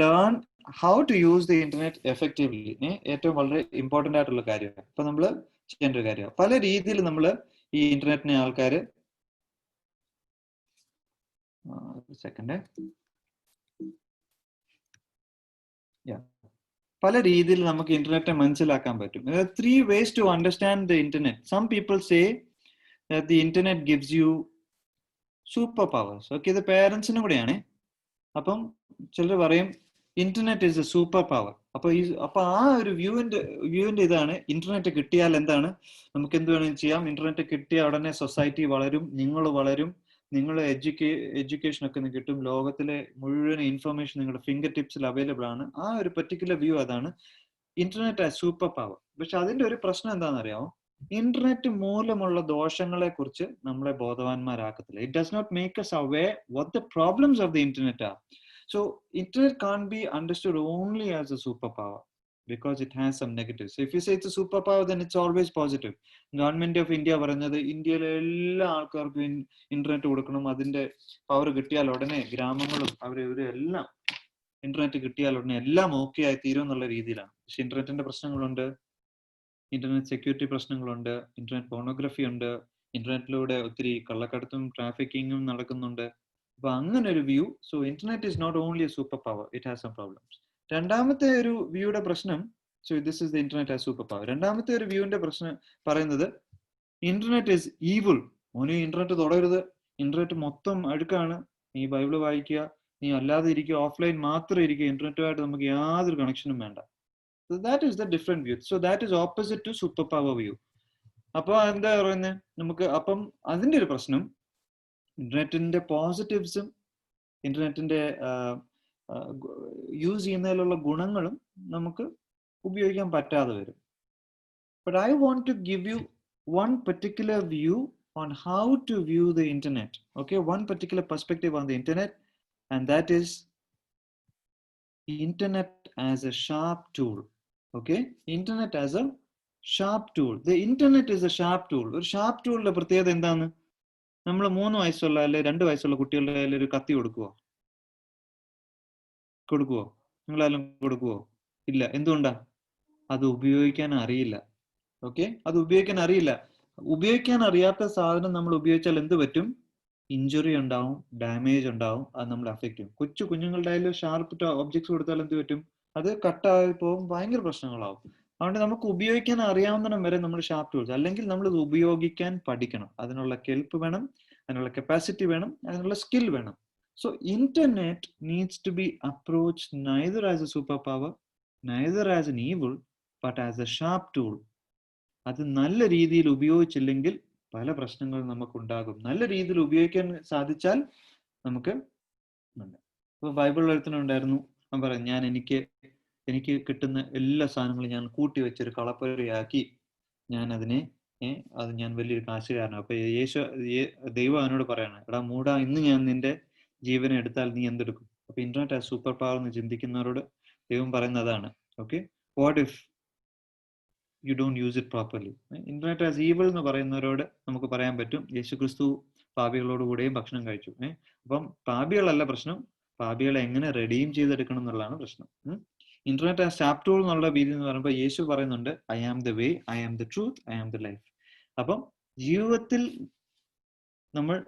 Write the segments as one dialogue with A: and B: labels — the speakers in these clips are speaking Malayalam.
A: Learn how to use the internet effectively. ഏറ്റവും വളരെ ഇമ്പോർട്ടന്റ് ആയിട്ടുള്ള കാര്യമാണ്. അപ്പൊ നമ്മൾ ചെയ്യേണ്ട ഒരു കാര്യമാണ്. പല രീതിയിൽ നമ്മൾ ഈ ഇന്റർനെറ്റിനെ ആൾക്കാർ സെക്കൻഡ് പല രീതിയിൽ നമുക്ക് ഇന്റർനെറ്റിനെ മനസ്സിലാക്കാൻ പറ്റും. Three ways to understand the internet. Some people say that the internet gives you super powers. Okay, ഇത് പേരൻസിനും കൂടെയാണ്. അപ്പം ചിലർ പറയും internet is a super power. അപ്പൊ ആ ഒരു വ്യൂവിന്റെ ഇതാണ്, ഇന്റർനെറ്റ് കിട്ടിയാൽ എന്താണ്, നമുക്ക് എന്ത് വേണമെങ്കിലും ചെയ്യാം. ഇന്റർനെറ്റ് കിട്ടിയ ഉടനെ സൊസൈറ്റി വളരും, നിങ്ങൾ വളരും, നിങ്ങളുടെ എഡ്യൂക്കേഷൻ ഒക്കെ കിട്ടും, ലോകത്തിലെ മുഴുവൻ ഇൻഫർമേഷൻ നിങ്ങളുടെ ഫിംഗർ ടിപ്സിൽ അവൈലബിൾ ആണ്. ആ ഒരു പെർട്ടിക്കുലർ വ്യൂ അതാണ് ഇന്റർനെറ്റ് ആസ് സൂപ്പർ പവർ. പക്ഷെ അതിന്റെ ഒരു പ്രശ്നം എന്താണെന്ന് അറിയാമോ? ഇന്റർനെറ്റ് മൂലമുള്ള ദോഷങ്ങളെ കുറിച്ച് നമ്മളെ ബോധവാന്മാരാക്കത്തില്ല. It does not make us aware what the problems of the internet are. So internet can't be understood only as a superpower because it has some negatives. If you say it's a superpower, then it's always positive. Government of India പറയുന്നത് ഇന്ത്യയിലെ എല്ലാ ആൾക്കാർക്കും ഇന്റർനെറ്റ് കൊടുക്കണം, അതിന്റെ പവർ കിട്ടിയാൽ ഉടനെ ഗ്രാമങ്ങളും എല്ലാം ഇന്റർനെറ്റ് കിട്ടിയാൽ ഉടനെ എല്ലാം ഓക്കെ ആയി തീരും എന്നുള്ള രീതിയിലാണ്. പക്ഷെ ഇന്റർനെറ്റിന്റെ പ്രശ്നങ്ങളുണ്ട്, ഇന്റർനെറ്റ് സെക്യൂരിറ്റി പ്രശ്നങ്ങളുണ്ട്, ഇന്റർനെറ്റ് പോർണോഗ്രഫി ഉണ്ട്, ഇന്റർനെറ്റിലൂടെ ഒത്തിരി കള്ളക്കടത്തും ട്രാഫിക്കിങ്ങും നടക്കുന്നുണ്ട്. അപ്പൊ അങ്ങനെ ഒരു view. So internet is not only a super power, it has some problems. രണ്ടാമത്തെ ഒരു വ്യൂയുടെ പ്രശ്നം, so this is the internet as super power. രണ്ടാമത്തെ ഒരു വ്യൂവിന്റെ പ്രശ്നം പറയുന്നത് ഇന്റർനെറ്റ് ഈസ് ഈവിൾ. മോനെ ഇന്റർനെറ്റ് തുടരുത്, ഇന്റർനെറ്റ് മൊത്തം അഴുക്കാണ്, നീ ബൈബിള് വായിക്കുക, നീ അല്ലാതെ ഇരിക്കുക, ഓഫ്ലൈൻ മാത്രം ഇരിക്കുക, ഇന്റർനെറ്റുമായിട്ട് നമുക്ക് യാതൊരു കണക്ഷനും വേണ്ട. So that is the different view. So that is opposite to superpower view. അപ്പോൾ എന്താ പറയുന്നത്, നമുക്ക് അപ്പം അതിന്റെ ഒരു പ്രശ്നം, ഇന്റർനെറ്റിന്റെ പോസിറ്റീവ്സും ഇന്റർനെറ്റിന്റെ യൂസ് ചെയ്യുന്നതിലുള്ള ഗുണങ്ങളും നമുക്ക് ഉപയോഗിക്കാൻ പറ്റാതെ വരും. But I want to give you one particular view on how to view the internet. Okay, one particular perspective on the internet, and that is internet as a sharp tool. Okay, internet as a sharp tool. The internet is a sharp tool. ഒരു ഷാർപ്പ് ടൂളിന്റെ പ്രത്യേകത എന്താണ്? നമ്മൾ 3 വയസ്സുള്ള അല്ലെ 2 വയസ്സുള്ള കുട്ടികളുടെ കയ്യിൽ ഒരു കത്തി കൊടുക്കുവോ? നിങ്ങളാലും കൊടുക്കുവോ? ഇല്ല. എന്തുകൊണ്ടാ? അത് ഉപയോഗിക്കാൻ അറിയില്ല. ഓക്കെ, അത് ഉപയോഗിക്കാൻ അറിയില്ല. ഉപയോഗിക്കാൻ അറിയാത്ത സാധനം നമ്മൾ ഉപയോഗിച്ചാൽ എന്ത് പറ്റും? ഇഞ്ചുറി ഉണ്ടാവും, ഡാമേജ് ഉണ്ടാവും, അത് നമ്മളെ അഫക്റ്റ് ചെയ്യും. കുഞ്ഞുങ്ങളുടെ കയ്യിൽ ഷാർപ്പ് ഒബ്ജക്ട്സ് കൊടുത്താൽ എന്ത് പറ്റും? അത് കട്ടായി പോകും, ഭയങ്കര പ്രശ്നങ്ങളാവും. അതുകൊണ്ട് നമുക്ക് ഉപയോഗിക്കാൻ അറിയാവുന്ന വരെ നമ്മൾ ഷാർപ്പ് ടൂൾസ്, അല്ലെങ്കിൽ നമ്മൾ ഇത് ഉപയോഗിക്കാൻ പഠിക്കണം. അതിനുള്ള കെൽപ്പ് വേണം, അതിനുള്ള കപ്പാസിറ്റി വേണം, അതിനുള്ള സ്കിൽ വേണം. So internet needs to be approach neither as a super power, neither as an evil, but as a sharp tool. അത് നല്ല രീതിയിൽ ഉപയോഗിച്ചില്ലെങ്കിൽ പല പ്രശ്നങ്ങളും നമുക്കുണ്ടാകും. നല്ല രീതിയിൽ ഉപയോഗിക്കാൻ സാധിച്ചാൽ നമുക്ക് ഇപ്പൊ ബൈബിൾ എഴുത്തുന്നുണ്ടായിരുന്നു, ഞാൻ പറയാം, ഞാൻ എനിക്ക് കിട്ടുന്ന എല്ലാ സാധനങ്ങളും ഞാൻ കൂട്ടി വെച്ചൊരു കളപ്പുരയാക്കി ഞാൻ അതിനെ അത് ഞാൻ വലിയൊരു കാശുകാരനാണ്. അപ്പൊ ദൈവം അവനോട് പറയാണ്, എടാ മൂടാ, ഇന്ന് ഞാൻ നിന്റെ ജീവനെ എടുത്താൽ നീ എന്തെടുക്കും? അപ്പൊ ഇന്റർനെറ്റ് ആസ് സൂപ്പർ പവർ എന്ന് ചിന്തിക്കുന്നവരോട് ദൈവം പറയുന്നത് അതാണ്. Okay, what if you don't use it properly. Internet as evil എന്ന് പറയുന്നവരോട് നമുക്ക് പറയാൻ പറ്റും, യേശുക്രിസ്തു പാപികളോട് കൂടെയും ഭക്ഷണം കഴിച്ചു. അപ്പം പാപികളല്ല പ്രശ്നം, പാപികളെ എങ്ങനെ റെഡീം ചെയ്തെടുക്കണം എന്നുള്ളതാണ് പ്രശ്നം. ഇന്റർനെറ്റ് ആസ് ഷാർപ്പ് ടൂൾ എന്നുള്ള രീതി എന്ന് പറയുമ്പോൾ യേശു പറയുന്നുണ്ട്, I am the way, I am the truth, I am the life. അപ്പം ജീവിതത്തിൽ നമ്മൾ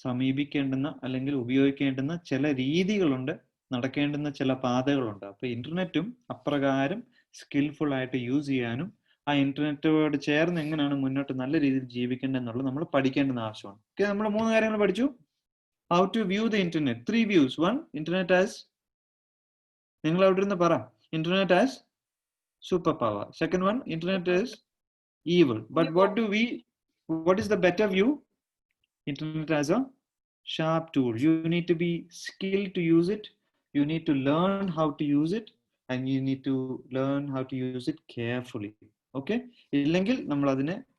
A: സമീപിക്കേണ്ടുന്ന അല്ലെങ്കിൽ ഉപയോഗിക്കേണ്ടുന്ന ചില രീതികളുണ്ട്, നടക്കേണ്ടുന്ന ചില പാതകളുണ്ട്. അപ്പൊ ഇന്റർനെറ്റും അപ്രകാരം സ്കിൽഫുൾ ആയിട്ട് യൂസ് ചെയ്യാനും ആ ഇന്റർനെറ്റോട് ചേർന്ന് എങ്ങനെയാണ് മുന്നോട്ട് നല്ല രീതിയിൽ ജീവിക്കേണ്ടതെന്നുള്ളത് നമ്മൾ പഠിക്കേണ്ടുന്ന ആവശ്യമാണ്. ഓക്കെ, നമ്മൾ 3 കാര്യങ്ങൾ പഠിച്ചു. How to view the internet, 3 views. 1, internet as, നിങ്ങൾ അവിടെ ഇരുന്ന് പറ, internet as super power. Second one, internet as evil. But what is the better view? Internet as a sharp tool. You need to be skilled to use it. You need to learn how to use it, and you need to learn how to use it carefully. Okay, ഇല്ലെങ്കിൽ നമ്മൾ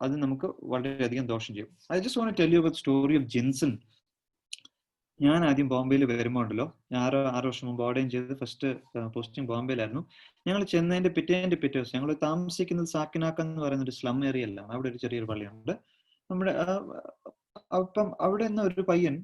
A: അത് നമുക്ക് വളരെയധികം ദോഷം ചെയ്യും. I just want to tell you about the story of Jensen. ഞാൻ ആദ്യം ബോംബെയിൽ വരുമ്പോൾ ഉണ്ടല്ലോ, 6 വർഷം മുമ്പ് ഓർഡർ ചെയ്ത് ഫസ്റ്റ് പോസ്റ്റിംഗ് ബോംബെയിലായിരുന്നു. ഞങ്ങൾ ചെന്നതിന്റെ പിറ്റേ ദിവസം ഞങ്ങൾ താമസിക്കുന്നത് സാക്കിനാക്ക എന്ന് പറയുന്ന ഒരു സ്ലം ഏരിയയിലാണ്. അവിടെ ഒരു ചെറിയൊരു പള്ളിയുണ്ട്. നമ്മുടെ അപ്പം അവിടെ നിന്ന് ഒരു പയ്യൻ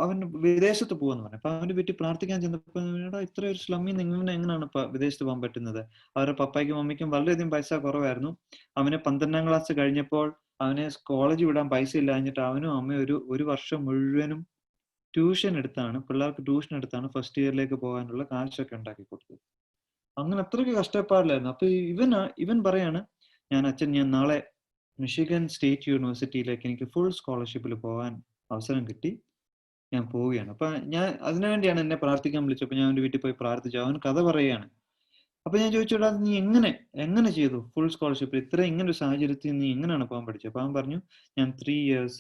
A: അവൻ വിദേശത്ത് പോവാന്ന് പറഞ്ഞു. അപ്പൊ അവന്റെ വീട്ടിൽ പ്രാർത്ഥിക്കാൻ ചെന്നപ്പോ ഇത്ര ഒരു സ്ലമ്മിൽ നിന്ന് എങ്ങനെയാണ് വിദേശത്ത് പോകാൻ പറ്റുന്നത്? അവരുടെ പപ്പായ്ക്കും മമ്മിക്കും വളരെയധികം പൈസ കുറവായിരുന്നു. അവന് 12ാം ക്ലാസ് കഴിഞ്ഞപ്പോൾ അവനെ കോളേജ് വിടാൻ പൈസ ഇല്ലാഞ്ഞിട്ട് അവനും അമ്മയും ഒരു വർഷം മുഴുവനും പിള്ളേർക്ക് ട്യൂഷൻ എടുത്താണ് ഫസ്റ്റ് ഇയറിലേക്ക് പോകാനുള്ള കാശൊക്കെ ഉണ്ടാക്കി കൊടുത്തത്. അങ്ങനെ അത്രയ്ക്ക് കഷ്ടപ്പാടിലായിരുന്നു. അപ്പൊ ഇവൻ പറയാണ്, ഞാൻ നാളെ മിഷിഗൻ സ്റ്റേറ്റ് യൂണിവേഴ്സിറ്റിയിലേക്ക് എനിക്ക് ഫുൾ സ്കോളർഷിപ്പിൽ പോകാൻ അവസരം കിട്ടി, ഞാൻ പോവുകയാണ്. അപ്പൊ ഞാൻ അതിനുവേണ്ടിയാണ് എന്നെ പ്രാർത്ഥിക്കാൻ വിളിച്ചപ്പോൾ ഞാൻ അവന്റെ വീട്ടിൽ പോയി പ്രാർത്ഥിച്ചു. അവൻ കഥ പറയുകയാണ്. അപ്പൊ ഞാൻ ചോദിച്ചോടാ, നീ എങ്ങനെ ചെയ്തു ഫുൾ സ്കോളർഷിപ്പ്? ഇങ്ങനെ ഒരു സാഹചര്യത്തിൽ നീ എങ്ങനെയാണ് പോകാൻ പഠിച്ചത്? അപ്പൊ അവൻ പറഞ്ഞു, ഞാൻ 3 years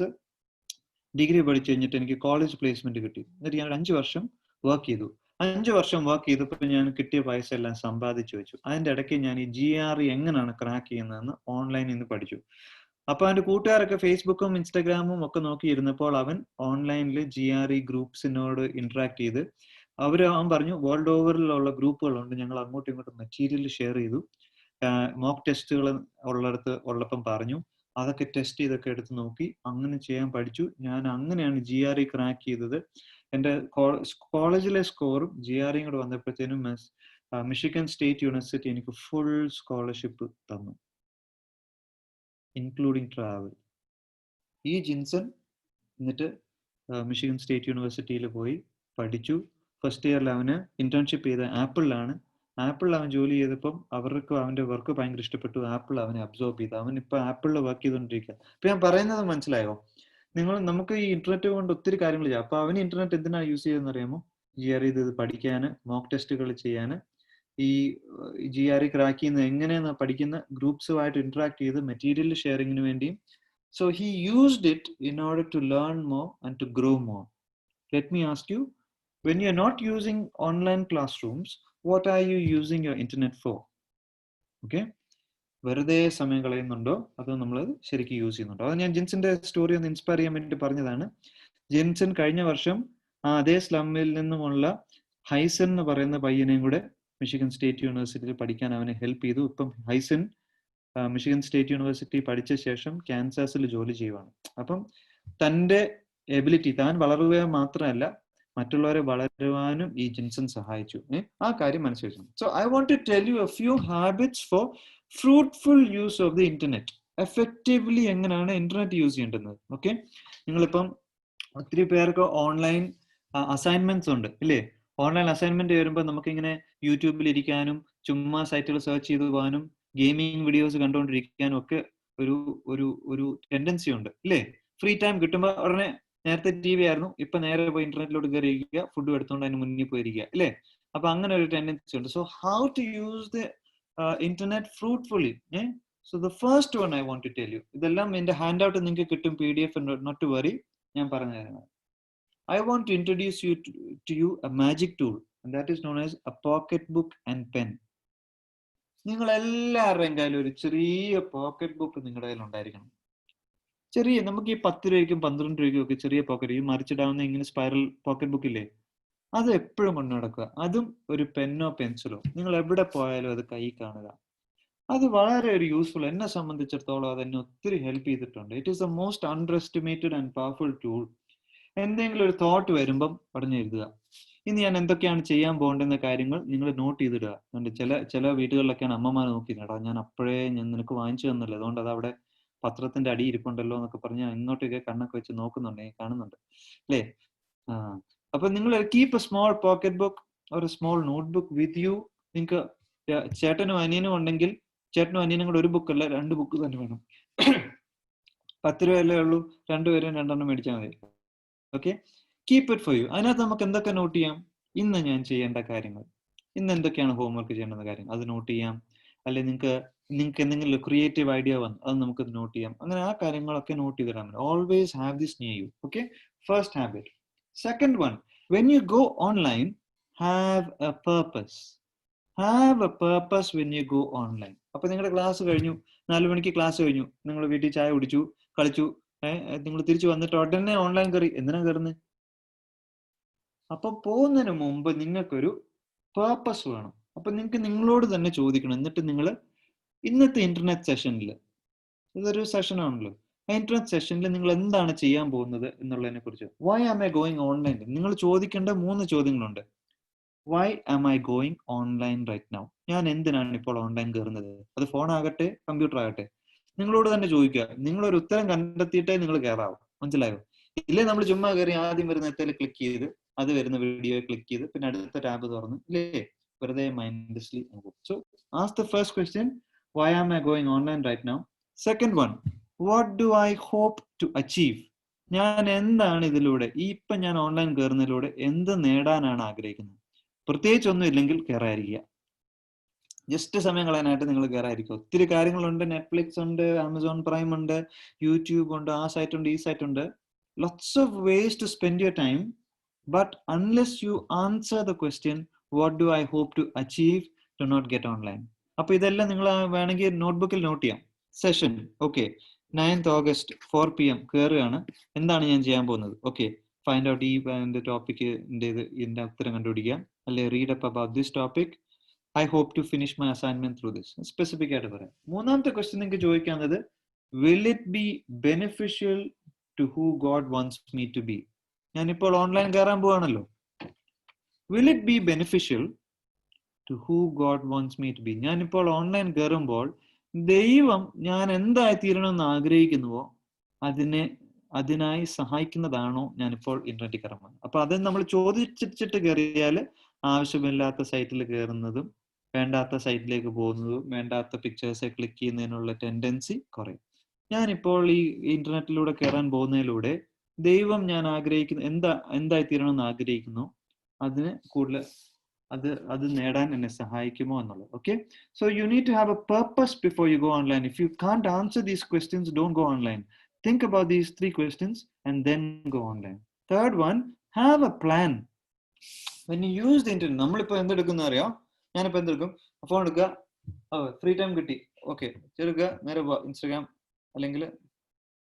A: ഡിഗ്രി പഠിച്ചു കഴിഞ്ഞിട്ട് എനിക്ക് കോളേജ് പ്ലേസ്മെന്റ് കിട്ടി. എന്നിട്ട് ഞാൻ 5 വർഷം വർക്ക് ചെയ്തു. 5 വർഷം വർക്ക് ചെയ്തപ്പോൾ ഞാൻ കിട്ടിയ പൈസ എല്ലാം സമ്പാദിച്ചു വെച്ചു. അതിന്റെ ഇടയ്ക്ക് ഞാൻ ഈ GRE എങ്ങനെയാണ് ക്രാക്ക് ചെയ്യുന്നതെന്ന് ഓൺലൈനിൽ നിന്ന് പഠിച്ചു. അപ്പൊ അവന്റെ കൂട്ടുകാരൊക്കെ ഫേസ്ബുക്കും ഇൻസ്റ്റാഗ്രാമും ഒക്കെ നോക്കിയിരുന്നപ്പോൾ അവൻ ഓൺലൈനിൽ GRE ഗ്രൂപ്പ്സിനോട് ഇന്ററാക്ട് ചെയ്ത് അവൻ പറഞ്ഞു, വേൾഡ് ഓവറിലുള്ള ഗ്രൂപ്പുകളുണ്ട്, ഞങ്ങൾ അങ്ങോട്ടും ഇങ്ങോട്ടും മെറ്റീരിയൽ ഷെയർ ചെയ്തു, മോക്ക് ടെസ്റ്റുകൾ ഉള്ളപ്പം പറഞ്ഞു, അതൊക്കെ ടെസ്റ്റ് ചെയ്തൊക്കെ എടുത്ത് നോക്കി, അങ്ങനെ ചെയ്യാൻ പഠിച്ചു. ഞാൻ അങ്ങനെയാണ് GRE ക്രാക്ക് ചെയ്തത്. എൻ്റെ കോളേജിലെ സ്കോറും GREയും കൂടെ വന്നപ്പോഴത്തേനും മിഷിഗൻ സ്റ്റേറ്റ് യൂണിവേഴ്സിറ്റി എനിക്ക് ഫുൾ സ്കോളർഷിപ്പ് തന്നു, ഇൻക്ലൂഡിങ് ട്രാവൽ. ഈ ജിൻസൺ എന്നിട്ട് മിഷിഗൻ സ്റ്റേറ്റ് യൂണിവേഴ്സിറ്റിയിൽ പോയി പഠിച്ചു. ഫസ്റ്റ് ഇയറിൽ അവന് ഇന്റേൺഷിപ്പ് ചെയ്ത ആപ്പിളിലാണ്. അവൻ ജോലി ചെയ്തപ്പം അവർക്ക് അവന്റെ വർക്ക് ഭയങ്കര ഇഷ്ടപ്പെട്ടു. ആപ്പിൾ അവനെ അബ്സോർബ് ചെയ്തു. അവൻ ഇപ്പൊ ആപ്പിളിൽ വർക്ക് ചെയ്തുകൊണ്ടിരിക്കുക. അപ്പൊ ഞാൻ പറയുന്നത് മനസ്സിലായോ? നമുക്ക് ഈ ഇന്റർനെറ്റ് കൊണ്ട് ഒത്തിരി കാര്യങ്ങൾ ചെയ്യാം. അപ്പൊ അവന് ഇന്റർനെറ്റ് എന്തിനാണ് യൂസ് ചെയ്തെന്ന് അറിയാമോ? GRE ഇത് പഠിക്കാന്, മോക്ക് ടെസ്റ്റുകൾ ചെയ്യാന്, ഈ GRE ക്രാക്ക് ചെയ്യുന്ന എങ്ങനെയെന്ന് പഠിക്കുന്ന ഗ്രൂപ്പ്സുമായിട്ട് ഇന്ററാക്ട് ചെയ്ത് മെറ്റീരിയൽ ഷെയറിങ്ങിന് വേണ്ടിയും. So he used it in order to learn more and to grow more. Let me ask you, when you're not using online classrooms, what are you using your internet for? Okay? വെറുതെ സമയം കളയുന്നുണ്ടോ അതോ നമ്മൾ ശരിക്കും യൂസ് ചെയ്യുന്നുണ്ടോ? അത് ഞാൻ ജിൻസിന്റെ സ്റ്റോറി ഒന്ന് ഇൻസ്പയർ ചെയ്യാൻ വേണ്ടി പറഞ്ഞതാണ്. ജിൻസൺ കഴിഞ്ഞ വർഷം അതേ സ്ലമ്മിൽ നിന്നുമുള്ള ഹൈസൻ എന്ന് പറയുന്ന പയ്യനെയും കൂടെ മിഷിഗൻ സ്റ്റേറ്റ് യൂണിവേഴ്സിറ്റിയിൽ പഠിക്കാൻ അവനെ ഹെൽപ്പ് ചെയ്തു. ഇപ്പം ഹൈസൻ മിഷിഗൻ സ്റ്റേറ്റ് യൂണിവേഴ്സിറ്റി പഠിച്ച ശേഷം കാൻസാസിൽ ജോലി ചെയ്യുവാണ്. അപ്പം തൻ്റെ എബിലിറ്റി, താൻ വളരുക മാത്രമല്ല മറ്റുള്ളവരെ വളരുവാനും ഈ ജിൻസൺ സഹായിച്ചു. ആ കാര്യം മനസ്സിലാച്ചു. So I want to tell you a few habits for fruitful use of the internet. Effectively എങ്ങനെയാണ് ഇന്റർനെറ്റ് യൂസ് ചെയ്യേണ്ടത്? ഓക്കെ, നിങ്ങളിപ്പം ഒത്തിരി പേർക്ക് ഓൺലൈൻ അസൈൻമെന്റ്സ് ഉണ്ട് ഇല്ലേ? ഓൺലൈൻ അസൈൻമെന്റ് വരുമ്പോൾ നമുക്കിങ്ങനെ യൂട്യൂബിൽ ഇരിക്കാനും ചുമ്മാ സൈറ്റുകൾ സെർച്ച് ചെയ്ത് പോകാനും ഗെയിമിംഗ് വീഡിയോസ് കണ്ടുകൊണ്ടിരിക്കാനും ഒക്കെ ഒരു ടെൻഡൻസി ഉണ്ട് ഇല്ലേ? ഫ്രീ ടൈം കിട്ടുമ്പോൾ ഉടനെ, നേരത്തെ TV ആയിരുന്നു, ഇപ്പൊ നേരെ പോയി ഇന്റർനെറ്റിലോട്ട് കയറി ഇരിക്കുക, ഫുഡ് എടുത്തുകൊണ്ട് അതിന് മുന്നിൽ പോയിരിക്കുക ഇല്ലേ? അപ്പൊ അങ്ങനെ ഒരു ടെൻഡൻസി ഉണ്ട്. So how to use the internet fruitfully? So the first one I want to tell you, ഇതെല്ലാം എന്റെ ഹാൻഡ് ഔട്ട് നിങ്ങൾക്ക് കിട്ടും, PDF, നോട്ട് ടു വറി, ഞാൻ പറഞ്ഞു തരുന്നത്. I want to introduce to you a magic tool, and that is known as a pocket book and pen. നിങ്ങൾ എല്ലാവരുടെയും കയ്യിൽ ഒരു ചെറിയ പോക്കറ്റ് ബുക്ക് നിങ്ങളുടെ കയ്യിൽ ഉണ്ടായിരിക്കണം. ചെറിയ, നമുക്ക് ഈ 10 രൂപയ്ക്കും 12 രൂപയ്ക്കും ഒക്കെ ചെറിയ പോക്കറ്റ്, ഈ മറിച്ചിടാവുന്ന ഇങ്ങനെ സ്പൈറൽ പോക്കറ്റ് ബുക്ക് ഇല്ലേ, അത് എപ്പോഴും കൊണ്ടു നടക്കുക. അതും ഒരു പെന്നോ പെൻസിലോ, നിങ്ങൾ എവിടെ പോയാലും അത് കൈ കാണുക. അത് വളരെ ഒരു യൂസ്ഫുൾ, എന്നെ സംബന്ധിച്ചിടത്തോളം അത് എന്നെ ഒത്തിരി ഹെൽപ്പ് ചെയ്തിട്ടുണ്ട്. It is the most under estimated and powerful tool. എന്തെങ്കിലും ഒരു തോട്ട് വരുമ്പം ഉടനെ എഴുതുക. ഇനി ഞാൻ എന്തൊക്കെയാണ് ചെയ്യാൻ പോകേണ്ടുന്ന കാര്യങ്ങൾ നിങ്ങൾ നോട്ട് ചെയ്തിടുക. ചില വീടുകളിലൊക്കെയാണ് അമ്മമാർ നോക്കിയിരുന്നേടാ, ഞാൻ നിനക്ക് വാങ്ങിച്ചു തന്നല്ലോ, അതുകൊണ്ട് അത് അവിടെ പത്രത്തിന്റെ അടി ഇരിപ്പുണ്ടല്ലോ എന്നൊക്കെ പറഞ്ഞ് ഇങ്ങോട്ടൊക്കെ കണ്ണൊക്കെ വെച്ച് നോക്കുന്നുണ്ട്, കാണുന്നുണ്ട് അല്ലേ? അപ്പൊ നിങ്ങൾ keep a small pocket book ഒരു small note book with you. നിങ്ങൾക്ക് ചേട്ടനും അനിയനും ഉണ്ടെങ്കിൽ ചേട്ടനും അനിയനും കൂടെ ഒരു ബുക്കല്ല 2 ബുക്ക് തന്നെ വേണം. 10 രൂപയല്ലേ ഉള്ളൂ, 2 പേരും 2 മേടിച്ചാൽ മതി. Okay, keep it for you. അതിനകത്ത് നമുക്ക് എന്തൊക്കെ നോട്ട് ചെയ്യാം? ഇന്ന് ഞാൻ ചെയ്യേണ്ട കാര്യങ്ങൾ, ഇന്ന് എന്തൊക്കെയാണ് ഹോംവർക്ക് ചെയ്യേണ്ട കാര്യം, അത് നോട്ട് ചെയ്യാം. അല്ലെങ്കിൽ നിങ്ങൾക്ക് എന്തെങ്കിലും ക്രിയേറ്റീവ് ഐഡിയ വന്നു, അത് നമുക്ക് നോട്ട് ചെയ്യാം. അങ്ങനെ ആ കാര്യങ്ങളൊക്കെ നോട്ട് ചെയ്തിടാൻ പറ്റും. Always have this near you. Okay, first habit. Second one, when you go online, have a purpose. Have a purpose when you go online. അപ്പൊ നിങ്ങളുടെ ക്ലാസ് കഴിഞ്ഞു, 4 മണിക്ക് ക്ലാസ് കഴിഞ്ഞു, നിങ്ങൾ വീട്ടിൽ ചായ കുടിച്ചു, കളിച്ചു, നിങ്ങൾ തിരിച്ചു വന്നിട്ട് ഉടനെ ഓൺലൈൻ കയറി. എന്തിനാ കയറുന്നത്? അപ്പൊ പോകുന്നതിന് മുമ്പ് നിങ്ങൾക്കൊരു പേർപ്പസ് വേണം. അപ്പൊ നിങ്ങൾക്ക് നിങ്ങളോട് തന്നെ ചോദിക്കണം. എന്നിട്ട് നിങ്ങൾ ഇന്നത്തെ ഇന്റർനെറ്റ് സെഷനിൽ, ഇതൊരു സെഷൻ ആണല്ലോ, ഇൻട്രൻസ് സെഷനിൽ നിങ്ങൾ എന്താണ് ചെയ്യാൻ പോകുന്നത് എന്നുള്ളതിനെ കുറിച്ച്. Why am I going online? നിങ്ങൾ ചോദിക്കേണ്ട 3 ചോദ്യങ്ങളുണ്ട്. Why am I going online right now? ഞാൻ എന്തിനാണ് ഇപ്പോൾ ഓൺലൈൻ കയറുന്നത്? അത് ഫോൺ ആകട്ടെ, കമ്പ്യൂട്ടർ ആകട്ടെ, നിങ്ങളോട് തന്നെ ചോദിക്കുക. നിങ്ങളൊരു ഉത്തരം കണ്ടെത്തിയിട്ടേ നിങ്ങൾ കയറാവൂ. മനസ്സിലായോ? ഇല്ലേ നമ്മൾ ചുമ്മാ കയറി ആദ്യം വരുന്ന എത്തേൽ ക്ലിക്ക് ചെയ്ത് അത് വരുന്ന വീഡിയോ ക്ലിക്ക് ചെയ്ത് പിന്നെ അടുത്ത ടാബ് തുറന്ന് ഇല്ലേ വെറുതെ mindlessly. So ask the first question, why am I going online right now? Second one, what do I hope to achieve? ഞാൻ എന്താണ് ഇതിലൂടെ, ഇപ്പൊ ഞാൻ ഓൺലൈൻ കയറുന്നതിലൂടെ എന്ത് നേടാനാണ് ആഗ്രഹിക്കുന്നത്? പ്രത്യേകിച്ച് ഒന്നും ഇല്ലെങ്കിൽ കയറാതിരിക്കുക. ജസ്റ്റ് സമയം കളയാനായിട്ട് നിങ്ങൾ കയറാതിരിക്കുക. ഒത്തിരി കാര്യങ്ങളുണ്ട്. നെറ്റ്ഫ്ലിക്സ് ഉണ്ട്, ആമസോൺ പ്രൈം ഉണ്ട്, യൂട്യൂബ് ഉണ്ട്, ആ സൈറ്റ് ഉണ്ട്, ഈ സൈറ്റ് ഉണ്ട്. Lots of ways to spend your time. But unless you answer the question what do I hope to achieve, to not get online. അപ്പൊ ഇതെല്ലാം നിങ്ങൾ വേണമെങ്കിൽ നോട്ട്ബുക്കിൽ നോട്ട് ചെയ്യാം. Session okay, 9th August 4 PM കയറുകയാണ്. എന്താണ് ഞാൻ ചെയ്യാൻ പോകുന്നത്? ഓക്കെ, ഫൈൻഡ് ഔട്ട് ഈ ടോപ്പിക്കിന്റെ ഇതിന്റെ ഉത്തരം കണ്ടുപിടിക്കുക, അല്ലെ read up about this topic. I hope to finish my assignment through this. Specific ആയിട്ട് പറയാം. മൂന്നാമത്തെ ക്വസ്റ്റ്യൻ നിങ്ങൾക്ക് ചോദിക്കാവുന്നത്, will it be beneficial to who God wants me to be? ഞാനിപ്പോൾ ഓൺലൈൻ കയറാൻ പോവാണല്ലോ. Will it be beneficial to who God wants me to be? ഞാനിപ്പോൾ ഓൺലൈൻ കയറുമ്പോൾ ദൈവം ഞാൻ എന്തായി തീരണമെന്ന് ആഗ്രഹിക്കുന്നുവോ അതിനായി സഹായിക്കുന്നതാണോ ഞാനിപ്പോൾ ഇന്റർനെറ്റിൽ കയറുന്നത്? അപ്പൊ അത് നമ്മൾ ചോദിച്ചിട്ട് കയറിയാൽ ആവശ്യമില്ലാത്ത സൈറ്റിൽ കയറുന്നതും വേണ്ടാത്ത സൈറ്റിലേക്ക് പോകുന്നതും വേണ്ടാത്ത പിക്ചേഴ്സ് ക്ലിക്ക് ചെയ്യുന്നതിനുള്ള ടെൻഡൻസി കുറയും. ഞാനിപ്പോൾ ഈ ഇന്റർനെറ്റിലൂടെ കയറാൻ പോകുന്നതിലൂടെ ദൈവം ഞാൻ ആഗ്രഹിക്കുന്ന എന്തായി തീരണമെന്ന് ആഗ്രഹിക്കുന്നു അതിന് കൂടുതൽ അത് നേടാൻ എന്നെ സഹായിക്കുമോ എന്നുള്ളത്. Okay, so you need to have a purpose before you go online. If you can't answer these questions, don't go online. Think about these 3 questions and then go online. Third one, have a plan. When you use the internet, നമ്മളിപ്പോൾ എന്തെടുക്കുന്ന അറിയോ? ഞാനിപ്പോൾ എന്തെടുക്കും? ഫോൺ എടുക്കുക, ഫ്രീ ടൈം കിട്ടി, ഓക്കെ, ചെറുക്കുക, നേരെ പോവുക ഇൻസ്റ്റാഗ്രാം അല്ലെങ്കിൽ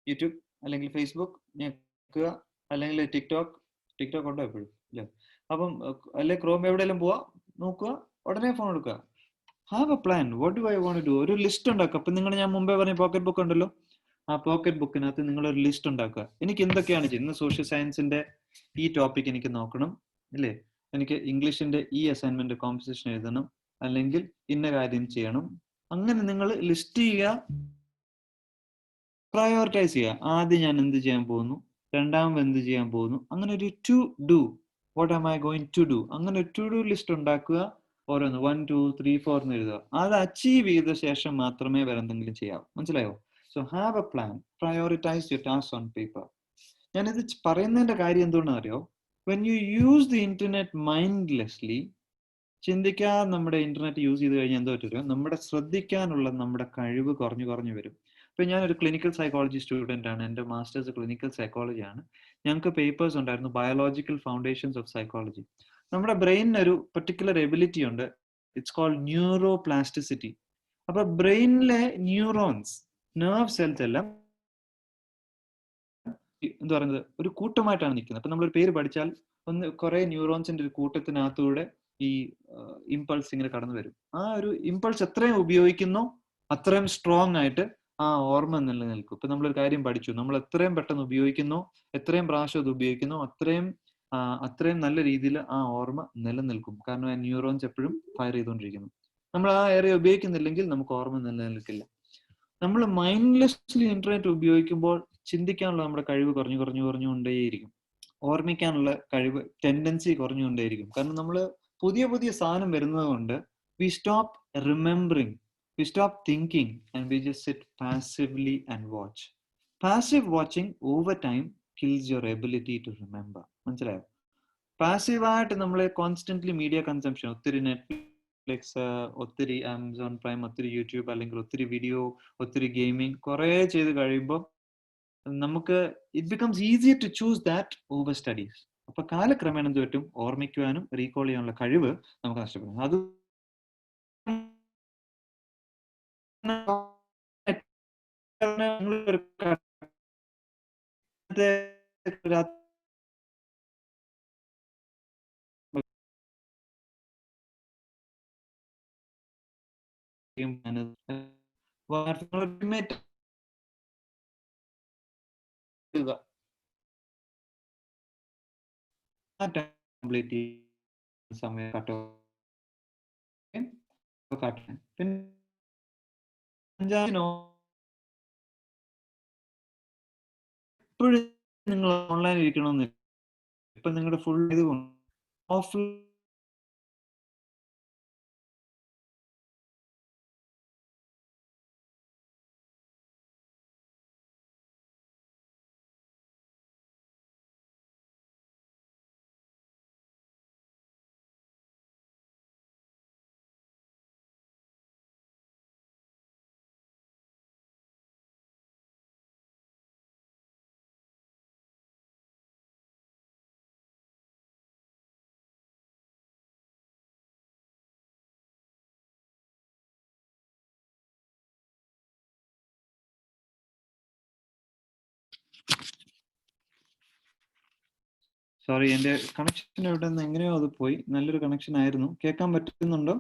A: യൂട്യൂബ് അല്ലെങ്കിൽ ഫേസ്ബുക്ക് ഞെക്കുക, അല്ലെങ്കിൽ ടിക്ടോക്ക് ഉണ്ടോ എപ്പോഴും? ഇല്ല. അപ്പം അല്ലെ ക്രോം എവിടെയെങ്കിലും പോവാ, നോക്കുക, ഉടനെ ഫോൺ എടുക്കുക. Have a plan. What do I want to do? ഒരു ലിസ്റ്റ് ഉണ്ടാക്കുക. അപ്പൊ ഞാൻ മുമ്പേ പറഞ്ഞ പോക്കറ്റ് ബുക്ക് ഉണ്ടല്ലോ, ആ പോക്കറ്റ് ബുക്കിനകത്ത് നിങ്ങൾ ഒരു ലിസ്റ്റ് ഉണ്ടാക്കുക. എനിക്ക് എന്തൊക്കെയാണ് ചെയ്യുന്നത്? സോഷ്യൽ സയൻസിന്റെ ഈ ടോപ്പിക് എനിക്ക് നോക്കണം, ഇല്ലേ? എനിക്ക് ഇംഗ്ലീഷിന്റെ ഈ അസൈൻമെന്റ് കോമ്പസിഷൻ എഴുതണം, അല്ലെങ്കിൽ ഇന്ന കാര്യം ചെയ്യണം. അങ്ങനെ നിങ്ങൾ ലിസ്റ്റ് ചെയ്യുക, പ്രയോറിറ്റൈസ് ചെയ്യുക. ആദ്യം ഞാൻ എന്ത് ചെയ്യാൻ പോകുന്നു, രണ്ടാമത് എന്ത് ചെയ്യാൻ പോകുന്നു, അങ്ങനെ ഒരു to do. What am I going to do? അങ്ങനെ ഒരു ടു ഡു ലിസ്റ്റ് ഉണ്ടാക്കുക. ഓരോന്ന് 1 2 3 4 എന്ന് എഴുതുക. അത് അച്ചീവ് ചെയ്ത ശേഷം മാത്രമേ വേറെ എന്തെങ്കിലും ചെയ്യാവൂ. മനസ്സിലായോ? So have a plan, prioritize your task on paper. ഞാനിത് പറയുന്നതിന്റെ കാര്യം എന്തുകൊണ്ടാണെന്ന് അറിയോ? When you use the internet mindlessly, ചിന്തിക്കാതെ നമ്മുടെ ഇന്റർനെറ്റ് യൂസ് ചെയ്ത് കഴിഞ്ഞാൽ എന്തോ പറ്റും, നമ്മുടെ ശ്രദ്ധിക്കാനുള്ള നമ്മുടെ കഴിവ് കുറഞ്ഞു വരും. ഇപ്പൊ ഞാനൊരു ക്ലിനിക്കൽ സൈക്കോളജി സ്റ്റുഡന്റ് ആണ്. എൻ്റെ മാസ്റ്റേഴ്സ് ക്ലിനിക്കൽ സൈക്കോളജി ആണ്. ഞങ്ങൾക്ക് പേപ്പേഴ്സ് ഉണ്ടായിരുന്നു, ബയോളജിക്കൽ ഫൗണ്ടേഷൻസ് ഓഫ് സൈക്കോളജി. നമ്മുടെ ബ്രെയിനിന് ഒരു പെർട്ടിക്കുലർ എബിലിറ്റി ഉണ്ട്, ഇറ്റ്സ് കോൾഡ് ന്യൂറോ പ്ലാസ്റ്റിസിറ്റി. അപ്പൊ ബ്രെയിനിലെ ന്യൂറോൺസ്, നെർവ് സെൽസ് എല്ലാം എന്താ പറയുന്നത്, ഒരു കൂട്ടമായിട്ടാണ് നിൽക്കുന്നത്. അപ്പൊ നമ്മളൊരു പേര് പഠിച്ചാൽ കുറെ ന്യൂറോൺസിന്റെ ഒരു കൂട്ടത്തിനകത്തൂടെ ഈ ഇമ്പൾസ് ഇങ്ങനെ കടന്നു വരും. ആ ഒരു ഇമ്പൾസ് എത്രയും ഉപയോഗിക്കുന്നോ അത്രയും സ്ട്രോങ് ആയിട്ട് ആ ഓർമ്മ നിലനിൽക്കും. ഇപ്പൊ നമ്മളൊരു കാര്യം പഠിച്ചു, നമ്മൾ എത്രയും പെട്ടെന്ന് ഉപയോഗിക്കുന്നോ, എത്രയും പ്രാവശ്യം അത് ഉപയോഗിക്കുന്നോ അത്രയും നല്ല രീതിയിൽ ആ ഓർമ്മ നിലനിൽക്കും. കാരണം ആ ന്യൂറോൺസ് എപ്പോഴും ഫയർ ചെയ്തുകൊണ്ടിരിക്കുന്നു. നമ്മൾ ആ ഏരിയ ഉപയോഗിക്കുന്നില്ലെങ്കിൽ നമുക്ക് ഓർമ്മ നിലനിൽക്കില്ല. നമ്മൾ മൈൻഡ്ലെസ്ലി ഇന്റർനെറ്റ് ഉപയോഗിക്കുമ്പോൾ ചിന്തിക്കാനുള്ള നമ്മുടെ കഴിവ് കുറഞ്ഞുകൊണ്ടേയിരിക്കും. ഓർമ്മിക്കാനുള്ള കഴിവ് ടെൻഡൻസി കുറഞ്ഞുകൊണ്ടേയിരിക്കും. കാരണം നമ്മൾ പുതിയ സാധനം വരുന്നത് കൊണ്ട് we stop remembering, we stop thinking and we just sit passively and watch. Passive watching over time kills your ability to remember. മനസ്സിലായോ? പാസീവായിട്ട് നമ്മൾ കോൺസ്റ്റന്റ്ലി മീഡിയ കൺസംഷൻ, ഒത്തിരി നെറ്റ്ഫ്ലിക്സ്, ഒത്തിരി ആമസോൺ പ്രൈം, ഒത്തിരി യൂട്യൂബ്, അല്ലെങ്കിൽ ഒത്തിരി വീഡിയോ, ഒത്തിരി ഗെയിമിംഗ് കുറെ ചെയ്ത് കഴിയുമ്പോൾ നമുക്ക് it becomes easier to choose that over studies. അപ്പൊ കാലക്രമേണ എന്ത് പറ്റും, ഓർമ്മിക്കുവാനും റീകോൾ ചെയ്യാനുള്ള കഴിവ് നമുക്ക് നഷ്ടപ്പെടും. അത് കംപ്ലീറ്റ് ചെയ്യുന്ന സമയം കട്ട് ഓഫ്. പിന്നെ എപ്പോഴും നിങ്ങൾ ഓൺലൈൻ ഇരിക്കണമെന്നില്ല. ഇപ്പൊ നിങ്ങളുടെ ഫുൾ ഇത് ഓഫ് സോറി, എന്റെ കണക്ഷൻ എവിടെ നിന്ന് എങ്ങനെയോ അത് പോയി. നല്ലൊരു കണക്ഷൻ ആയിരുന്നു. കേൾക്കാൻ പറ്റുന്നുണ്ടോ?